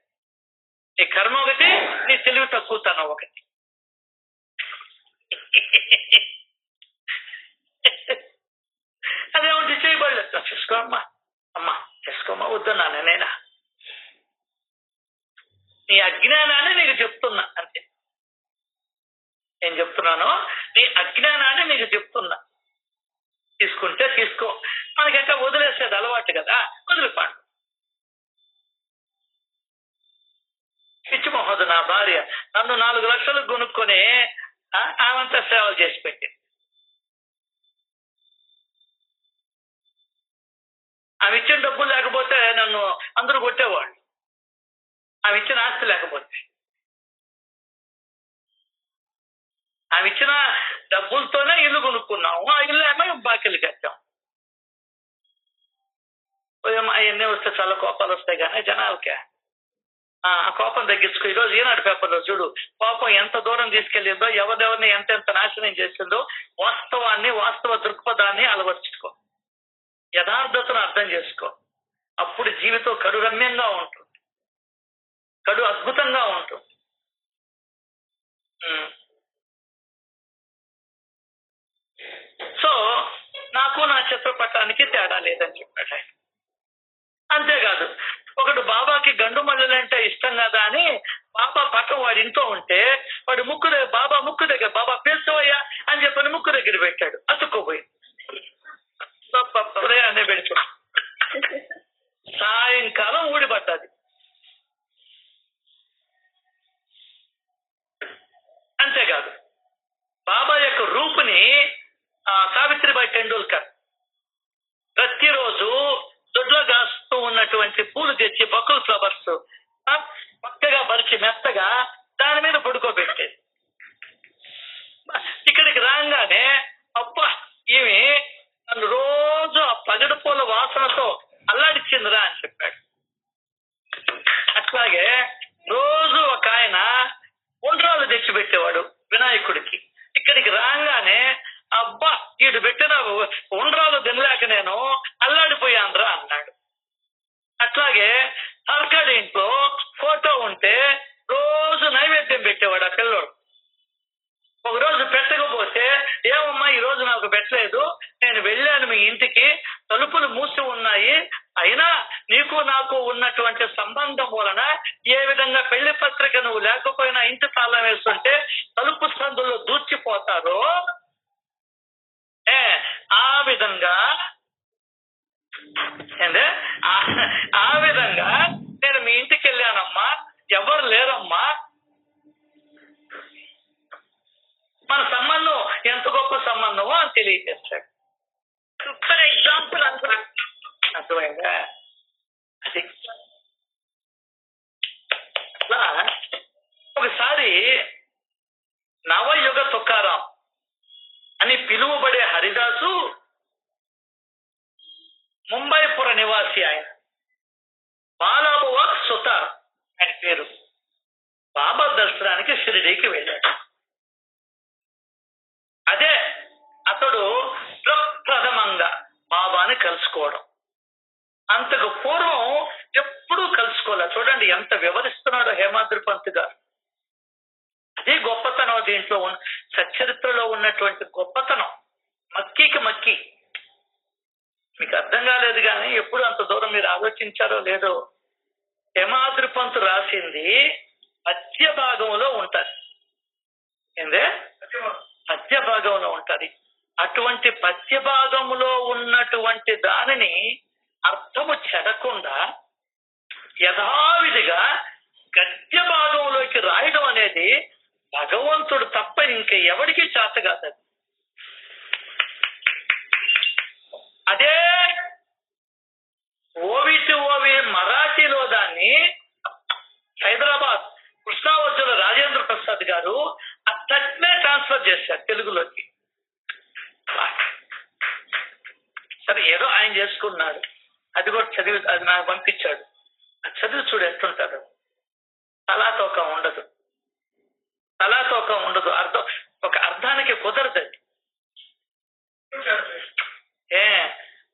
Speaker 1: నీ కర్మ ఒకటి, నీ తెలివి తక్కువతనం ఒకటి. అదేమిటి చేయబడలేదు. చూసుకోమ్మా, అమ్మా చేసుకోమ్మా, వద్దన్నాను నేనా. నీ అజ్ఞానాన్ని నీకు చెప్తున్నా. అంతే. ఏం చెప్తున్నాను? నీ అజ్ఞానాన్ని నీకు చెప్తున్నా. తీసుకుంటే తీసుకో. మనకంటే వదిలేసేది అలవాటు కదా, వదిలిపాడు. పిచ్చి మహోదు నా భార్య నన్ను 4 లక్షలు కొనుక్కొని ఆమెంతా సేవలు చేసి పెట్టింది. ఆమె ఇచ్చిన డబ్బులు లేకపోతే నన్ను అందరూ కొట్టేవాళ్ళు. ఆమె ఇచ్చిన ఆస్తి లేకపోతే. ఆమె ఇచ్చిన డబ్బులతోనే ఇల్లు కొనుక్కున్నాము. ఆ ఇల్లు ఏమో బాకీలు కట్టాం. అవన్నీ వస్తే చాలా కోపాలు వస్తాయి కానీ జనాలకే. ఆ కోపం తగ్గించుకో. ఈరోజు ఈనాడు పేపర్లో చూడు, కోపం ఎంత దూరం తీసుకెళ్ళిందో, ఎవరెవరిని ఎంతెంత నాశనం చేసిందో. వాస్తవ దృక్పథాన్ని అలవర్చుకో. యథార్థతను అర్థం చేసుకో. అప్పుడు జీవితం కడు రమ్యంగా ఉంటుంది, కడు అద్భుతంగా ఉంటుంది. సో నాకు నా చిత్రపటానికి తేడా లేదని చెప్పాడు ఆయన. అంతేకాదు, ఒకడు బాబాకి గండు మల్లెలంటే ఇష్టం కదా అని బాబా పట్టం వాడి ఇంట్లో ఉంటే వాడు బాబా ముక్కు దగ్గర బాబా పేర్చవయ్యా అని చెప్పని ముక్కు దగ్గర పెట్టాడు. అతుక్కోపోయి అనే పెడుతూ సాయంకాలం ఊడిపడ్డది. అంతేకాదు, బాబా యొక్క రూపుని సావిత్రిబాయి టెండూల్కర్ ప్రతిరోజు దొడ్లో కాస్తూ ఉన్నటువంటి పూలు తెచ్చి బకుల్ ఫ్లవర్స్ పక్కగా పరిచి మెత్తగా దాని మీద పడుకోబెట్టేది. ఇక్కడికి రాగానే అబ్బా ఈమె నన్ను రోజు ఆ పగడి పూల వాసనతో అల్లాడిచ్చిందిరా అని చెప్పాడు. అట్లాగే రోజు ఒక ఆయన ఉండ్రాలు తెచ్చిపెట్టేవాడు వినాయకుడికి. ఇక్కడికి రాగానే అబ్బా వీడు పెట్టిన ఉండ్రాలు తినలేక నేను అల్లాడిపోయానురా అన్నాడు. అట్లాగే తర్కడి ఇంట్లో ఫోటో ఉంటే రోజు నైవేద్యం పెట్టేవాడు ఆ పిల్లోడు. ఒకరోజు పెట్టకపోతే ఏమమ్మా ఈ రోజు నాకు పెట్టలేదు, నేను వెళ్ళాను మీ ఇంటికి, తలుపులు మూసి ఉన్నాయి, అయినా నీకు నాకు ఉన్నటువంటి సంబంధం వలన ఏ విధంగా పెళ్లి పత్రిక నువ్వు లేకపోయినా ఇంటి తాళం వేస్తుంటే తలుపు సందులో దూర్చిపోతారో ఆ విధంగా ఆ విధంగా నేను మీ ఇంటికి వెళ్ళానమ్మా, ఎవరు లేరమ్మా, మన సంబంధం ఎంత గొప్ప సంబంధమో అని తెలియజేస్తాడు.
Speaker 2: సూపర్ ఎగ్జాంపుల్ అనుకున్నా.
Speaker 1: అర్థమైందా? అది అట్లా ఒకసారి నవయుగ తుకారాం అని పిలువబడే హరిదాసు ముంబైపుర నివాసి, ఆయన బాలాబువా సుతార్ ఆయన పేరు. బాబా దర్శనానికి షిరిడీకి వెళ్ళాడు. అదే అతడు ప్రప్రథమంగా బాబాని కలుసుకోవడం. అంతకు పూర్వం ఎప్పుడూ కలుసుకోలేదు. చూడండి ఎంత వివరిస్తున్నాడో హేమాద్రి పంత్ గారు. అదే గొప్పతనం దీంట్లో సచ్చరిత్రలో ఉన్నటువంటి గొప్పతనం. మక్కీకి మక్కీ మీకు అర్థం కాలేదు కానీ ఎప్పుడు అంత దూరం మీరు ఆలోచించారో లేదో, హేమాద్రి పంత్ రాసింది పద్య భాగంలో ఉంటది. ఏందే పద్య భాగంలో ఉంటది. అటువంటి పద్య భాగంలో ఉన్నటువంటి దానిని అర్థము చెడకుండా యథావిధిగా గద్య భాగంలోకి రాయడం అనేది భగవంతుడు తప్ప ఇంక ఎవరికి చేత కాదు. అదే ఓవి మరాఠీలో దాన్ని హైదరాబాద్ కృష్ణావర్జున రాజేంద్ర ప్రసాద్ గారు అట్లనే ట్రాన్స్ఫర్ చేశారు తెలుగులోకి. సరే ఏదో ఆయన చేసుకున్నాడు, అది కూడా చదివి అది నాకు పంపించాడు. అది చదివి చూడు ఎట్లుంటాడు. తలాతోకం ఉండదు, తలాతోకం ఉండదు. అర్థం ఒక అర్థానికి కుదరదు.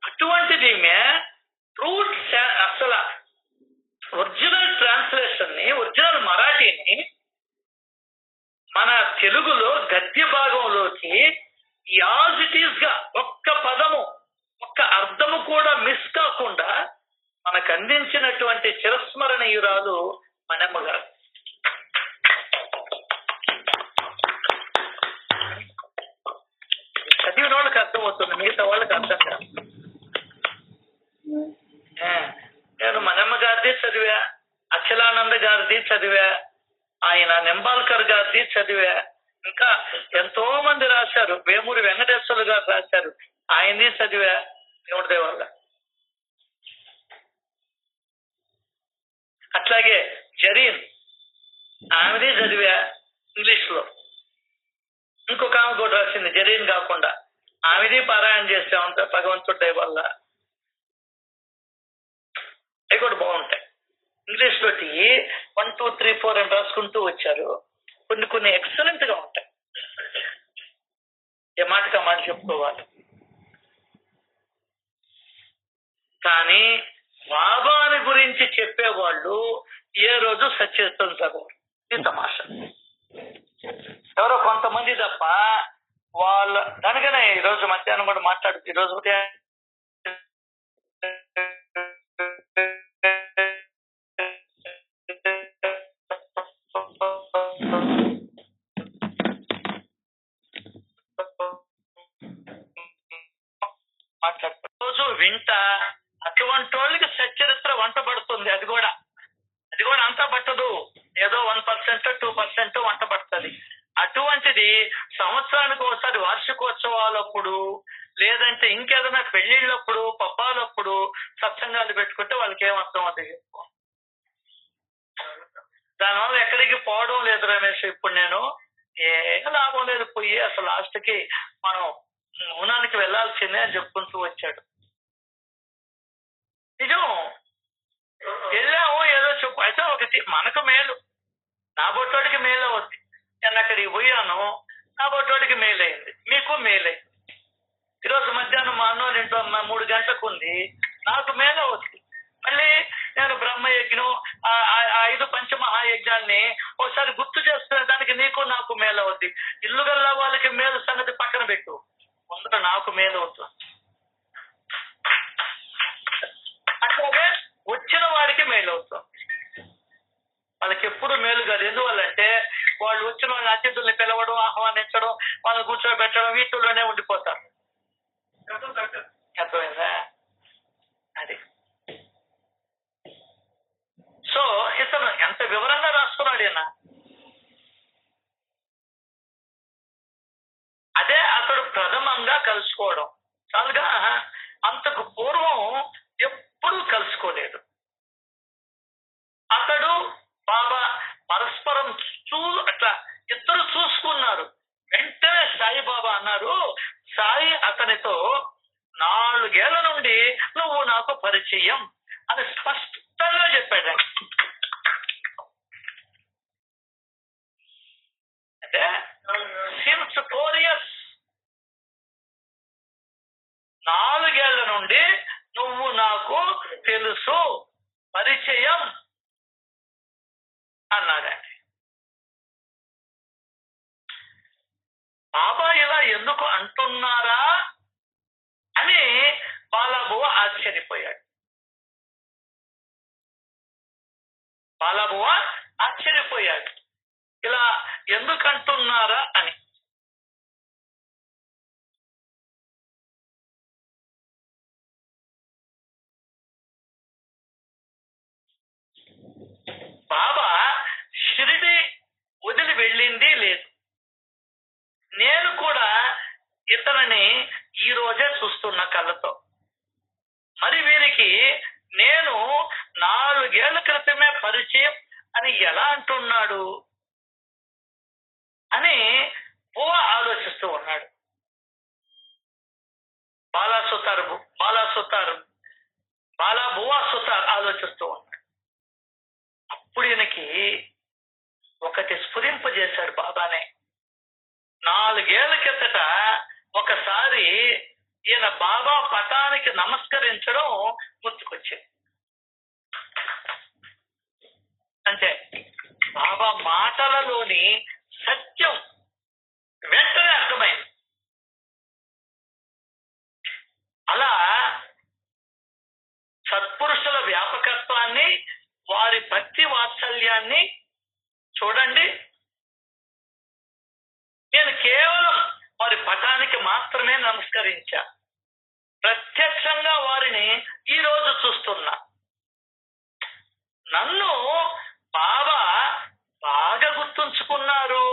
Speaker 1: అటువంటిది ట్రూత్ అసలు ఒరిజినల్ ట్రాన్స్లేషన్ ని, ఒరిజినల్ మరాఠీని మన తెలుగులో గద్య భాగంలోకి యాజ్ ఇట్ ఈస్ గా ఒక్క పదము ఒక్క అర్థము కూడా మిస్ కాకుండా మనకు అందించినటువంటి చిరస్మరణీయురాలు మనమ్మ గారు. చదివిన వాళ్ళకి అర్థమవుతుంది, మిగతా వాళ్ళకి అర్థం కాదు. నేను మనమ్మ గారిది చదివా, అఖిలానంద గారిది చదివా, ఆయన నింబాల్కర్ గారిది చదివా, ఇంకా ఎంతో మంది రాశారు. వేమూరి వెంకటేశ్వర్లు గారు రాశారు, ఆయనది చదివా. దేవుడి దేవల్ల అట్లాగే జరీన్ ఆమెది చదివా ఇంగ్లీష్ లో. ఇంకొక ఆమె కూడా రాసింది జరీన్ కాకుండా, ఆమెది పారాయణ చేసామంత భగవంతుడి దయ వల్ల. అవి కూడా బాగుంటాయి. ఇంగ్లీష్ లోకి 1, 2, 3, 4 అని రాసుకుంటూ వచ్చారు. కొన్ని ఎక్సలెంట్ గా ఉంటాయి. ఏ మాటగా మాట చెప్పుకోవాలి. కానీ బాబాని గురించి చెప్పేవాళ్ళు ఏ రోజు సచరిత్రం చదవరు. ఇది తమాషా. ఎవరో కొంతమంది తప్ప వాళ్ళ దానికనే ఈరోజు మధ్యాహ్నం కూడా మాట్లాడుతూ, ఈరోజు ఉదయం రోజు వింట అటువంటి వాళ్ళకి సచ్చరిత్ర వంట పడుతుంది. అది కూడా అంతా పట్టదు, ఏదో 1%, 2% వంట పడుతుంది. అటువంటిది సంవత్సరానికి ఒకసారి వార్షికోత్సవాలప్పుడు, లేదంటే ఇంకేదైనా పెళ్లిళ్ళప్పుడు, పబ్బాలప్పుడు సత్సంగాలు పెట్టుకుంటే వాళ్ళకి ఏమర్థం అవుతుంది చెప్పు. దానివల్ల ఎక్కడికి పోవడం లేదు రమేష్. ఇప్పుడు నేను ఏం లాభం లేదు, పోయి అసలు లాస్ట్ కి మనం మౌనానికి వెళ్లాల్సిందే అని చెప్పుకుంటూ వచ్చాడు. నిజం, వెళ్ళాము ఏదో చెప్పు అయితే ఒకటి మనకు మేలు, నా బొట్టోడికి మేలు అవుద్ది. నేను అక్కడికి పోయాను, నా బొట్టోడికి మేలైంది, మీకు మేలైంది. ఈరోజు మధ్యాహ్నం మా అన్నోళ్ళ ఇంట్లో 3 గంటలకు ఉంది, నాకు మేలు అవుతుంది. మళ్ళీ నేను బ్రహ్మయజ్ఞం 5 పంచమహాయజ్ఞాన్ని ఒకసారి గుర్తు చేసుకునే దానికి నీకు నాకు మేలు అవుద్ది. ఇల్లు గల్లా వాళ్ళకి మేలు సంగతి పక్కన పెట్టు, ముందు నాకు మేలు అవుతుంది. అట్లాగే వచ్చిన వాడికి మేలు అవుతుంది. వాళ్ళకి ఎప్పుడు మేలు కాదు. ఎందువల్లంటే వాళ్ళు వచ్చిన వాళ్ళ అతిథుల్ని పిలవడం, ఆహ్వానించడం, వాళ్ళని కూర్చోబెట్టడం, వీటిల్లోనే ఉండిపోతారు. అర్థమైందా? అది. సో ఇతను ఎంత వివరంగా రాసుకున్నాడు ఈయన. అదే అతడు ప్రథమంగా కలుసుకోవడం చాలుగా, అంతకు పూర్వం ఎప్పుడూ కలుసుకోలేదు. అతడు బాబా పరస్పరం అట్లా ఇద్దరు చూసుకున్నారు. వెంటనే సాయిబాబా అన్నారు, సాయి అతనితో 4 ఏళ్ల నుండి నువ్వు నాకు పరిచయం అని స్పష్టంగా చెప్పాడు. అంటే సిన్స్ 4 years, 4 ఏళ్ల నుండి నువ్వు నాకు తెలుసు, పరిచయం అన్నాడండి. బాబా ఇలా ఎందుకు అంటున్నారా అని బాలాబువ ఆశ్చర్యపోయాడు. బాలాబువ ఆశ్చర్యపోయాడు, ఇలా ఎందుకు అంటున్నారా అని. బాబా షిరిడి వదిలి వెళ్ళింది లేదు. నేను కూడా ఇతనిని ఈ రోజే చూస్తున్న కళ్ళతో. మరి వీరికి నేను 4 ఏళ్ల క్రితమే పరిచయం అని ఎలా అంటున్నాడు అని బువ ఆలోచిస్తూ ఉన్నాడు. బాలాబువ సుతార్ ఆలోచిస్తూ ఉన్నాడు. అప్పుడు ఈయనకి ఒకటి స్ఫురింపజేశాడు బాబానే. 4 ఏళ్ల కిందట ఒకసారి ఈయన బాబా పటానికి నమస్కరించడం గుర్తుకొచ్చింది. అంటే బాబా మాటలలోని సత్యం వెంటనే అర్థమైంది. అలా సత్పురుషుల వ్యాపకత్వాన్ని, వారి భక్తి వాత్సల్యాన్ని చూడండి. నేను కేవలం వారి పటానికి మాత్రమే నమస్కరించా, ప్రత్యక్షంగా వారిని ఈ రోజు చూస్తున్నా. నన్ను బాబా బాగా గుర్తుంచుకున్నారు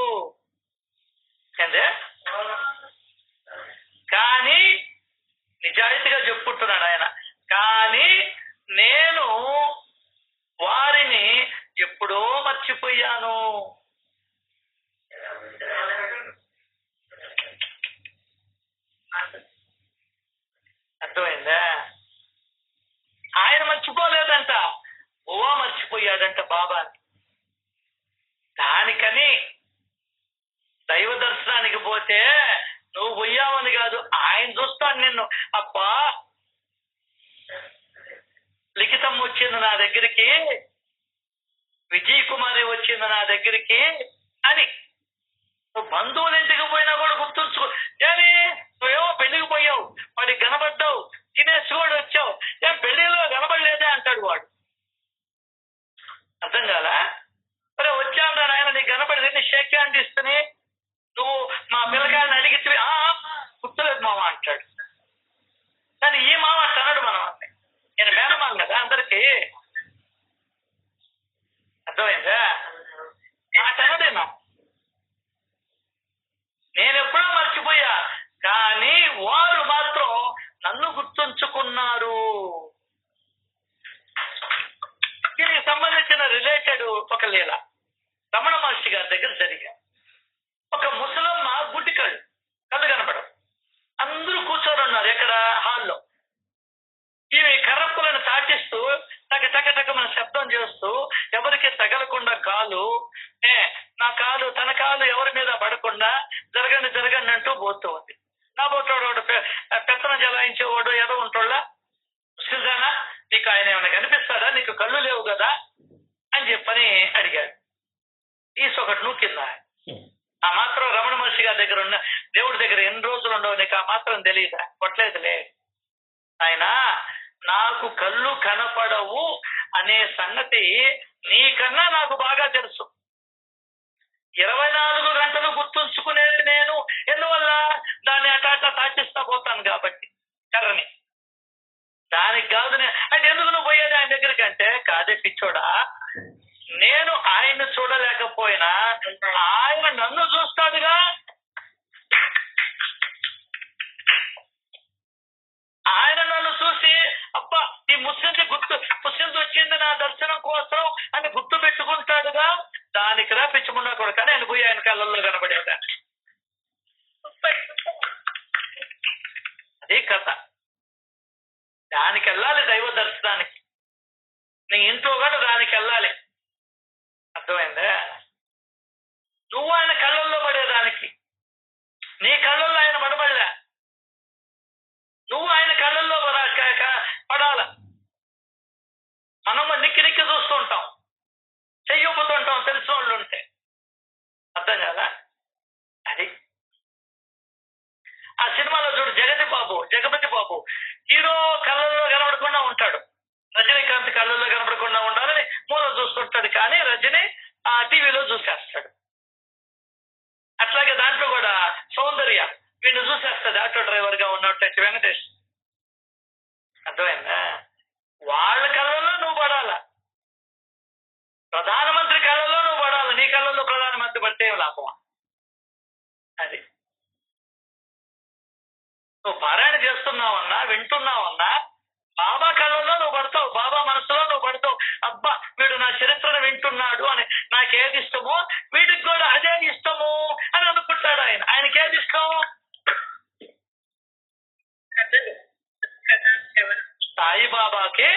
Speaker 1: కానీ, నిజాయితీగా చెప్పుకుంటున్నాడు ఆయన, కానీ నేను వారిని ఎప్పుడో మర్చిపోయాను. అర్థమైందా? ఆయన మర్చిపోలేదంట, బువ మర్చిపోయాడంట బాబాని. దానికని దైవ దర్శనానికి పోతే నువ్వు పోయావని కాదు, ఆయన చూస్తాను నిన్ను. అబ్బా, లిఖితం వచ్చింది నా దగ్గరికి, విజయ్ కుమారి వచ్చింది నా దగ్గరికి అని. నువ్వు బంధువుల ఇంటికి పోయినా కూడా గుర్తుంచుకో. కానీ నువ్వేమో పెళ్లికి పోయావు, వాడికి కనబడ్డావు, తినేసి కూడా వచ్చావు, ఏం పెళ్లిలో కనబడలేదే అంటాడు వాడు. అర్థం కాదా? మరి వచ్చాను రా నాయన, నీకు కనపడింది, నీ షేక్ హ్యాండ్ ఇస్తని నువ్వు మా పిల్లగాడిని అడిగితే గుర్తులేదు మామ అంటాడు. కానీ ఈ మామ అన్నాడు, మనం నేను మేనమాను కదా అందరికి. అర్థమైందా? అన్నదేనా, నేను ఎప్పుడో మర్చిపోయా, కానీ వారు మాత్రం నన్ను గుర్తుంచుకున్నారు. టక మన శబ్దం చేస్తూ ఎవరికి తగలకుండా కాలు నా కాలు తన కాలు ఎవరి మీద పడకుండా జరగండి అంటూ పోతూ ఉంది. నా పోతాడు పెత్తనం జలాయించేవాడు ఏదో ఉంటాడా, సుజానా నీకు ఆయన ఏమైనా కనిపిస్తాడా, నీకు కళ్ళు లేవు కదా అని చెప్పని అడిగాడు. ఒకటి నూకిందా, ఆ మాత్రం రమణ మహర్షి గారి దగ్గర ఉన్న దేవుడి దగ్గర ఎన్ని రోజులు ఉండవు, నీకు ఆ మాత్రం తెలియదా? కొట్టలేదులే ఆయన, నాకు కళ్ళు కనపడవు అనే సంగతి నీకన్నా నాకు బాగా తెలుసు. 24 గంటలు గుర్తుంచుకునేది నేను, ఎందువల్ల దాన్ని అట్లా తాచిస్తా పోతాను కాబట్టి కర్రని. దానికి కాదు అయితే ఎందుకు నువ్వు పోయేది ఆయన దగ్గరికి అంటే, కాదే పిచ్చోడా, నేను ఆయన్ని చూడలేకపోయినా ఆయన నన్ను చూస్తాడుగా. ఆయన నన్ను చూసి అబ్బా ఈ ముస్లింది వచ్చింది నా దర్శనం కోసం అని గుర్తు పెట్టుకుంటాడుగా. దానికి రా పిచ్చమున్నా కూడా కానీ ఆయన పోయి ఆయన కళ్ళల్లో కనబడేదా. అదే కథ. దానికి వెళ్ళాలి దైవ దర్శనానికి. నీ ఇంట్లో కూడా దానికి వెళ్ళాలి. అర్థమైందా? నువ్వు ఆయన కళ్ళల్లో పడేదానికి, నీ కళ్ళల్లో ఆయన పడబడలే, నువ్వు ఆయన కళ్ళల్లో పడాల. మనం నిక్కి చూస్తూ ఉంటాం, చెయ్యొప్పుతుంటాం తెలిసిన వాళ్ళు ఉంటే. అర్థం కదా? అది ఆ సినిమాలో చూడు, జగపతి బాబు హీరో కళ్ళల్లో కనబడకుండా ఉంటాడు, రజనీకాంత్ కళ్ళల్లో కనబడకుండా ఉండాలని మూల చూస్తుంటాడు, కానీ రజనీ ఆ టీవీలో చూసేస్తాడు. అట్లాగే దాంట్లో కూడా సౌందర్య వీడిని చూసేస్తుంది, ఆటో డ్రైవర్ గా ఉన్నట్టు వెంకటేష్. అర్థమైందా? వాళ్ళ కళ్ళల్లో నువ్వు పడాలా, ప్రధానమంత్రి కళ్ళల్లో నువ్వు పడాలి. నీ కళ్ళల్లో ప్రధానమంత్రి పడితే ఏం లాభం? అది నువ్వు పారాయణ చేస్తున్నావన్నా, వింటున్నావన్నా, బాబా కళ్ళల్లో నువ్వు పడతావు, బాబా మనసులో నువ్వు పడతావు. అబ్బా వీడు నా చరిత్రను వింటున్నాడు అని, నాకేది ఇష్టమో వీడికి కూడా అదే ఇష్టము అని అనుకుంటాడు ఆయన. ఆయనకి ఏది ఇష్టం? సాయిబాబాకి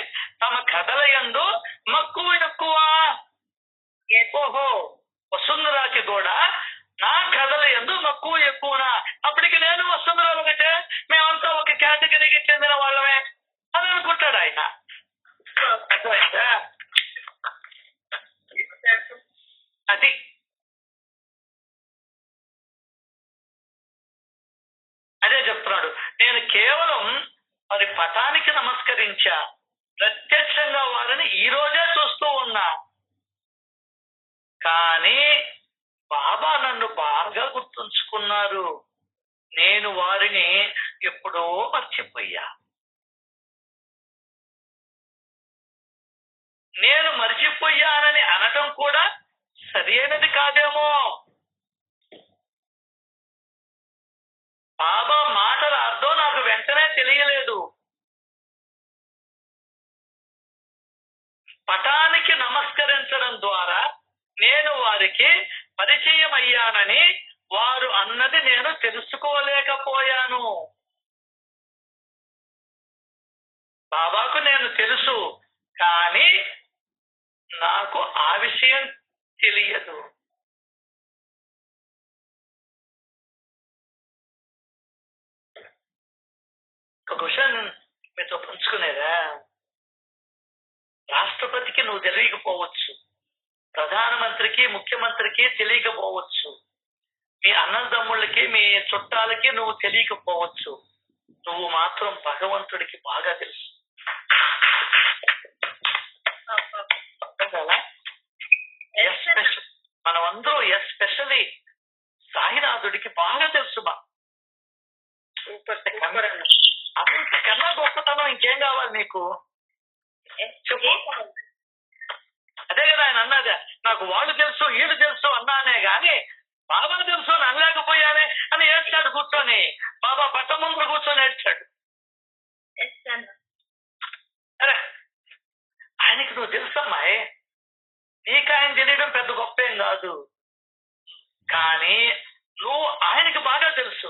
Speaker 1: తమ కథల యందు మక్కువ ఎక్కువ. ఓహో, వసుంధరాకి కూడా నా కథల యందు మక్కువ ఎక్కువనా? అప్పటికి నేను వసుంధర ఒకటే, మేమంతా ఒక కేటగిరీకి చెందిన వాళ్ళమే అని అనుకుంటాడు ఆయన. అర్థమైందా? అది అదే చెప్తున్నాడు. నేను కేవలం మరి పటానికి నమస్కరించా, ప్రత్యక్షంగా వారిని ఈ రోజే చూస్తూ ఉన్నా, కానీ బాబా నన్ను బాగా గుర్తుంచుకున్నారు, నేను వారిని ఎప్పుడో మర్చిపోయా. నేను మర్చిపోయానని అనటం కూడా సరి అయినది కాదేమో. బాబా మాటల అర్థం నాకు వెంటనే తెలియలేదు. పటానికి నమస్కరించడం ద్వారా నేను వారికి పరిచయం అయ్యానని వారు అన్నది నేను తెలుసుకోలేకపోయాను. బాబాకు నేను తెలుసు, కానీ నాకు ఆ విషయం తెలియదు. ఒక క్వశ్చన్ మీతో పంచుకునేదా? రాష్ట్రపతికి నువ్వు తెలియకపోవచ్చు, ప్రధానమంత్రికి ముఖ్యమంత్రికి తెలియకపోవచ్చు, మీ అన్నదమ్ముళ్ళకి మీ చుట్టాలకి నువ్వు తెలియకపోవచ్చు, నువ్వు మాత్రం భగవంతుడికి బాగా తెలుసు. మనమందరూ ఎస్పెషల్లీ సాయినాథుడికి బాగా తెలుసు. అంతకన్నా గొప్పతనం ఇంకేం కావాలి నీకు? చెప్పు. అదే కదా ఆయన అన్నదే, నాకు వాళ్ళు తెలుసు వీళ్ళు తెలుసు అన్నానే గాని బాబా తెలుసు అని అనలేకపోయానే అని ఏడ్చాడు కూర్చొని. బాబా పట్ట ముందు కూర్చొని ఏడ్చాడు. అరే ఆయనకి నువ్వు తెలుసమ్మాయి, నీకు ఆయన తెలియడం పెద్ద గొప్ప ఏం కాదు, కానీ నువ్వు ఆయనకి బాగా తెలుసు.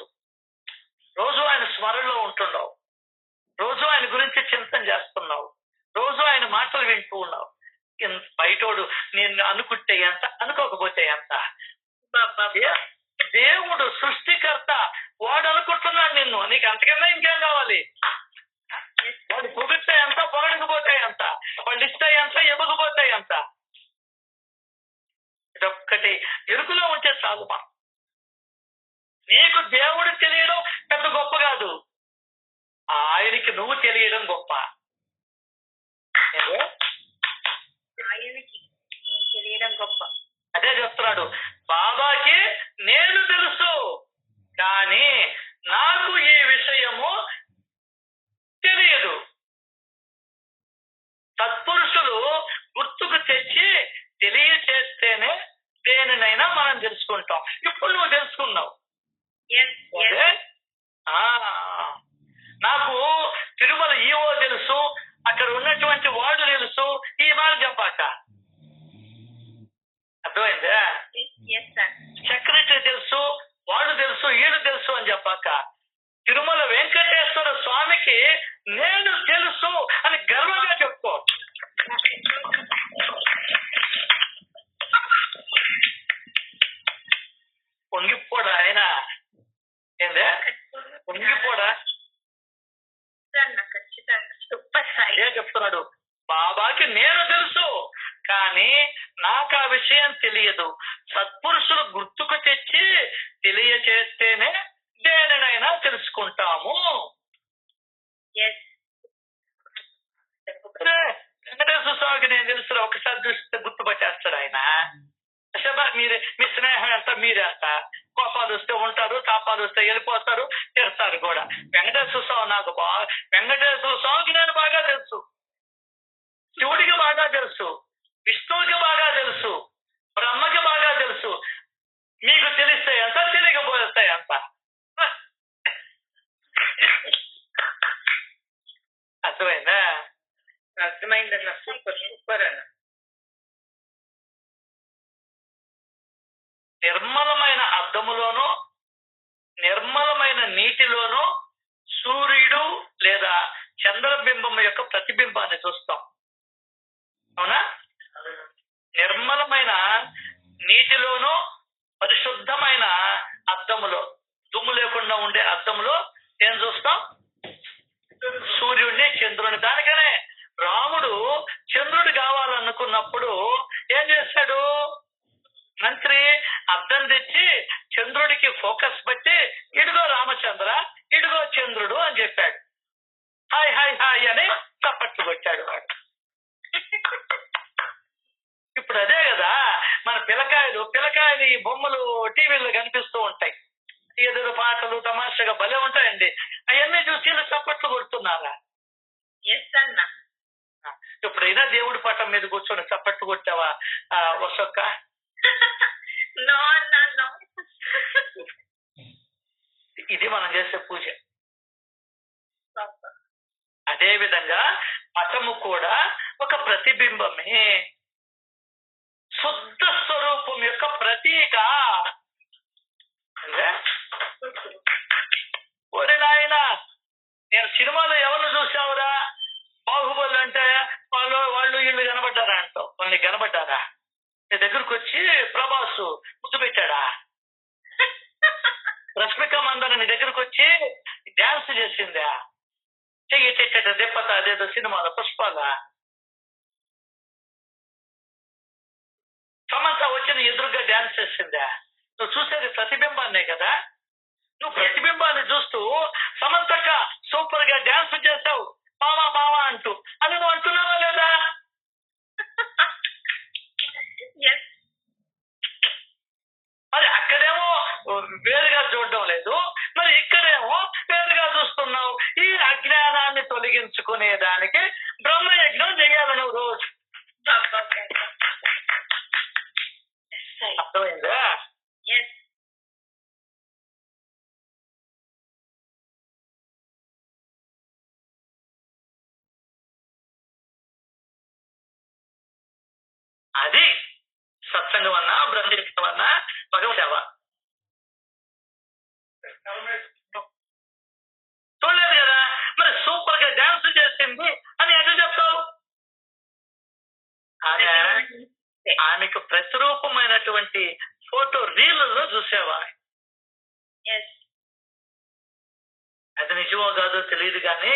Speaker 1: రోజు ఆయన స్మరణలో ఉంటున్నావు, రోజు ఆయన గురించి చింతన చేస్తున్నావు, రోజు ఆయన మాటలు వింటూ ఉన్నావు. బయటోడు నేను అనుకుంటే ఎంత, అనుకోకపోతే ఎంత. దేవుడు సృష్టికర్త, వాడు అనుకుంటున్నాడు నిన్ను. నీకు అంతకన్నా ఇంకేం కావాలి? వాడు పొగిడితే ఎంత, పొగడకపోతే ఎంత, వాళ్ళు ఇస్తే ఎంత, ఇవ్వకపోతే ఎంత. ఇదొక్కటి ఎరుకులో ఉంటే చాలు. మా నీకు దేవుడు తెలియడం పెద్ద గొప్ప కాదు, ఆయనకి నువ్వు తెలియడం గొప్ప.
Speaker 2: ఆయనకి నేను తెలియడం గొప్ప.
Speaker 1: అదే చెప్తున్నాడు, బాబాకి నేను తెలుసు కానీ నాకు ఈ విషయము తెలియదు. సత్పురుషులు గుర్తుకు తెచ్చి తెలియచేస్తేనే దేనినైనా మనం తెలుసుకుంటాం. ఇప్పుడు నువ్వు తెలుసుకున్నావు. నాకు తిరుమల ఈవో తెలుసు, అక్కడ ఉన్నటువంటి వాడు తెలుసు, ఈ మాట చెప్పాక అర్థమైందా? సెక్రటరీ తెలుసు, వాడు తెలుసు, ఈడు తెలుసు అని చెప్పాక తిరుమల వెంకటేశ్వర స్వామికి నేను తెలుసు అని గర్వంగా చెప్పుకో. పొంగిపోడా ఆయన? ఏందే పొంగిపోడా? ఏ చెప్తున్నాడు, బాబాకి నేను తెలుసు కానీ నాకు ఆ విషయం తెలియదు. సత్పురుషులు గుర్తుకు తెచ్చి తెలియచేస్తేనే దేనినైనా తెలుసుకుంటాము. వెంకటేశ్వర స్వామికి నేను తెలుసు, ఒకసారి చూస్తే గుర్తుపట్టేస్తాడు ఆయన. మీరే మీ స్నేహం ఎంత, మీరెంత. కోపాలు వస్తే ఉంటారు, తాపాలు వస్తే వెళ్ళిపోతారు, తిడతారు కూడా. వెంకటేశ్వర స్వామి నాకు వెంకటేశ్వర స్వామికి నేను బాగా తెలుసు, శివుడికి బాగా తెలుసు, విష్ణువుకి బాగా తెలుసు, బ్రహ్మకి బాగా తెలుసు. మీకు తెలిస్తే ఎంత, తెలియకపోతే ఎంత. అర్థమైందా?
Speaker 2: అర్థమైందన్న. సూపర్ సూపర్ అన్న.
Speaker 1: నిర్మలమైన అద్దములోనూ నిర్మలమైన నీటిలోనూ సూర్యుడు లేదా చంద్రబింబం యొక్క ప్రతిబింబాన్ని చూస్తాం. అవునా? నిర్మలమైన నీటిలోనూ పరిశుద్ధమైన అద్దములో, దుమ్ము లేకుండా ఉండే అద్దములో ఏం చూస్తాం? సూర్యుడిని, చంద్రుని. దానికనే రాముడు చంద్రుడు కావాలనుకున్నప్పుడు ఏం చేశాడు? మంత్రి అద్దం తెచ్చి చంద్రుడికి ఫోకస్ బట్టి ఇడుగో రామచంద్ర, ఇడుగో చంద్రుడు అని చెప్పాడు. హాయ్ హాయ్ హాయ్ అని చప్పట్లు కొట్టాడు వాడు. ఇప్పుడు అదే కదా మన పిల్లకాయలు ఈ బొమ్మలు టీవీలో కనిపిస్తూ ఉంటాయి. ఏదో పాటలు తమాషగా భలే ఉంటాయండి. అవన్నీ చూసి చప్పట్లు కొడుతున్నారా? ఎప్పుడైనా దేవుడి పటం మీద కూర్చొని చప్పట్లు కొట్టావా వసొక్క? ఇది మనం చేసే పూజ. అదే విధంగా పటము కూడా ఒక ప్రతిబింబమే, శుద్ధ స్వరూపం యొక్క ప్రతీక. ఒరే నాయన, నేను సినిమాలో ఎవరిని చూసావురా? బాహుబలి అంటే వాళ్ళు వీళ్ళు కనబడ్డారా అంటావు. వాళ్ళని కనబడ్డారా? నీ దగ్గరకు వచ్చి ప్రభాస్ ముద్దు పెట్టాడా? రష్మిక మందన నీ దగ్గరకు వచ్చి డ్యాన్స్ చేసిందా? చెయ్యి దెప్పత అదేదో సినిమాలో పుష్పాల సమంత వచ్చి నీ ఎదురుగా డ్యాన్స్ చేసిందా? నువ్వు చూసేది ప్రతిబింబాన్నే కదా. నువ్వు ప్రతిబింబాన్ని చూస్తూ సమంతక్క సూపర్ గా డ్యాన్స్ చేసావు మావా మావా అంటూ అని నువ్వు అంటున్నావా లేదా? మరి అక్కడేమో వేరుగా చూడడం లేదు, మరి ఇక్కడేమో వేరుగా చూస్తున్నావు. ఈ అజ్ఞానాన్ని తొలగించుకునే దానికి బ్రహ్మయజ్ఞం చేయాలి నువ్వు రోజు. అర్థమైందా? అది సత్సంగం అన్నా, బ్రహ్మయజ్ఞం అన్నా, భగవత్ సేవ. చూడలేదు కదా మరి సూపర్ గా డాన్స్ చేసింది అని ఎట్లా చెప్తావు? ప్రతిరూపమైనటువంటి ఫోటో రీళ్లలో చూసావా?
Speaker 2: ఎస్.
Speaker 1: అది నిజమో కాదో తెలియదు కానీ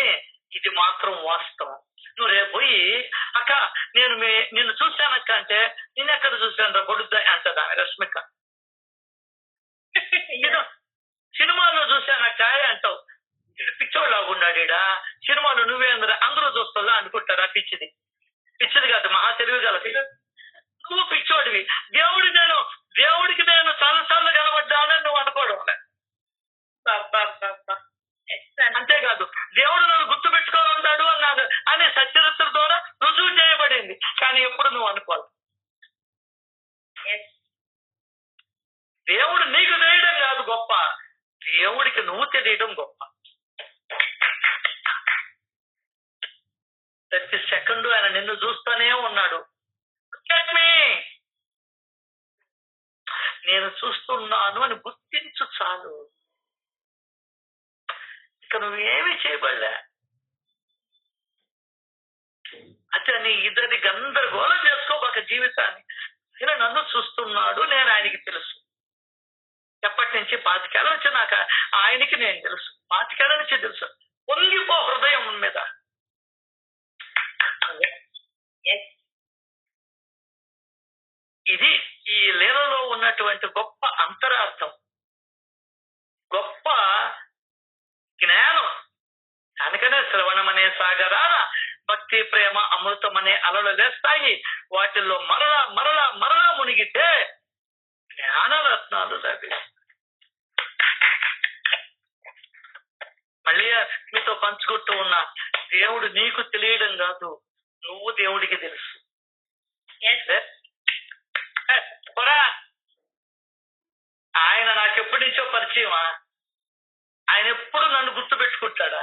Speaker 1: ఇది మాత్రం వాస్తవం. నువ్వు రేపు పోయి అక్క నిన్ను చూశానక్క అంటే నేను ఎక్కడ చూశాను రా పొడుద్దా అంటది ఆమె రష్మిక. సినిమాలో చూశానక్క అంటావు. పిచ్చోడు లాగుండాడా సినిమాలో నువ్వేంద్ర అందరూ చూస్తుందా అనుకుంటారా? పిచ్చిది కాదు, మహా తెలివి గలది. నువ్వు పిచ్చోడివి. దేవుడికి నేను చాలాసార్లు కనబడ్డానని నువ్వు అనుకోవడం. అంతేకాదు దేవుడు నన్ను గుర్తు పెట్టుకొని ఉంటాడు అన్నాడు అనే సచరిత్ర ద్వారా రుజువు చేయబడింది. కానీ ఎప్పుడు నువ్వు అనుకోవాలి. దేవుడు నీకు తెలియడం కాదు గొప్ప, దేవుడికి నువ్వు తెలియడం గొప్ప. ప్రతి సెకండ్ ఆయన నిన్ను చూస్తూనే ఉన్నాడు. నేను చూస్తున్నాను అని గుర్తించు చాలు. ఇక నువ్వేమి చేయబడలే. అంటే నీ ఇద్దరిని గందరగోళం చేసుకోబాక జీవితాన్ని. ఆయన నన్ను చూస్తున్నాడు, నేను ఆయనకి తెలుసు. ఎప్పటి నుంచి? 25 ఏళ్ళ నుంచి నాకు ఆయనకి నేను తెలుసు. 25 ఏళ్ళ నుంచి తెలుసు. పొంగిపో హృదయం మీద. ఇది ఈ లీలలో ఉన్నటువంటి గొప్ప అంతరార్థం, గొప్ప జ్ఞానం. అందుకనే శ్రవణమనే సాగరాన భక్తి ప్రేమ అమృతం అనే అలలు లేస్తాయి. వాటిల్లో మరలా మరలా మరలా మునిగితే జ్ఞానరత్నాలు లభిస్తాయి. మళ్ళీ మీతో పంచుకుంటూ ఉన్నా, దేవుడు నీకు తెలియడం కాదు, నువ్వు దేవుడికి తెలుసు. ఆయన నాకెప్పటి నుంచో పరిచయమా? ఆయన ఎప్పుడు నన్ను గుర్తు పెట్టుకుంటాడా?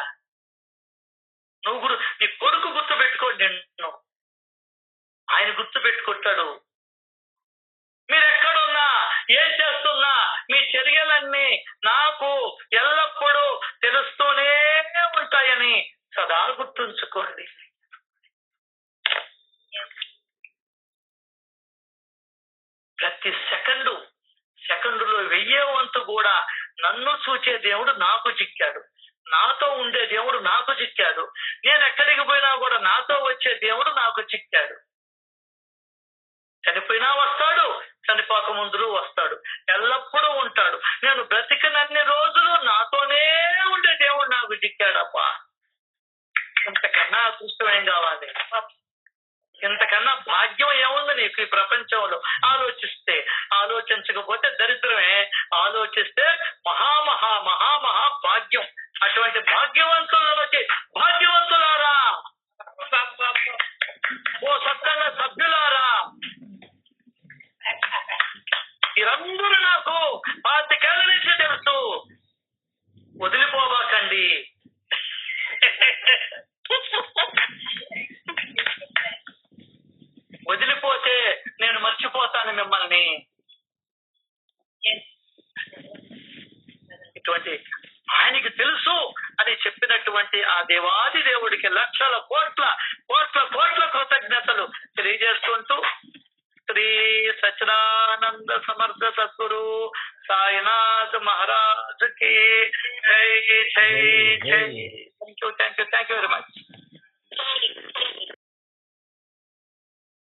Speaker 1: నీ కొడుకు గుర్తు పెట్టుకోండి, నిన్ను ఆయన గుర్తు పెట్టుకుంటాడు. మీరు ఎక్కడున్నా ఏం చేస్తున్నా మీ చర్యలన్నీ నాకు ఎల్లప్పుడూ తెలుస్తూనే ఉంటాయని సదా గుర్తుంచుకోండి. ప్రతి సెకండులో 1000వ వంతు కూడా నన్ను చూచే దేవుడు నాకు చిక్కాడు, నాతో ఉండే దేవుడు నాకు చిక్కాడు. నేను ఎక్కడికి పోయినా కూడా నాతో వచ్చే దేవుడు నాకు చిక్కాడు. చనిపోయినా వస్తాడు, చనిపోక ముందు వస్తాడు, ఎల్లప్పుడూ ఉంటాడు. నేను బ్రతికినన్ని రోజులు నాతోనే ఉండే దేవుడు నాకు చిక్కాడప్పా. ఇంతకన్నా అదృష్టం ఏం కావాలి? ఇంతకన్నా భాగ్యం ఏముంది నీకు ఈ ప్రపంచంలో? ఆలోచించకపోతే దరిద్రమే, ఆలోచిస్తే మహామహా మహామహా భాగ్యం. అటువంటి భాగ్యవంతులకి భాగ్యవంతులారా, ఓ సత్సంగ సభ్యులారా, మీరందరూ నాకు 25 ఏళ్ళ నుంచి తెలుసు, వదిలిపోబాకండి. వదిలిపోతే నేను మర్చిపోతాను మిమ్మల్ని. ఇటువంటి ఆయనకి తెలుసు అని చెప్పినటువంటి ఆ దేవాది దేవుడికి లక్షల కోట్ల కోట్ల కోట్ల కృతజ్ఞతలు తెలియజేసుకుంటూ శ్రీ సచ్చిదానంద సమర్థ సద్గురు సాయినాథ్ మహారాజ్ కి జై జై జై. Thank you.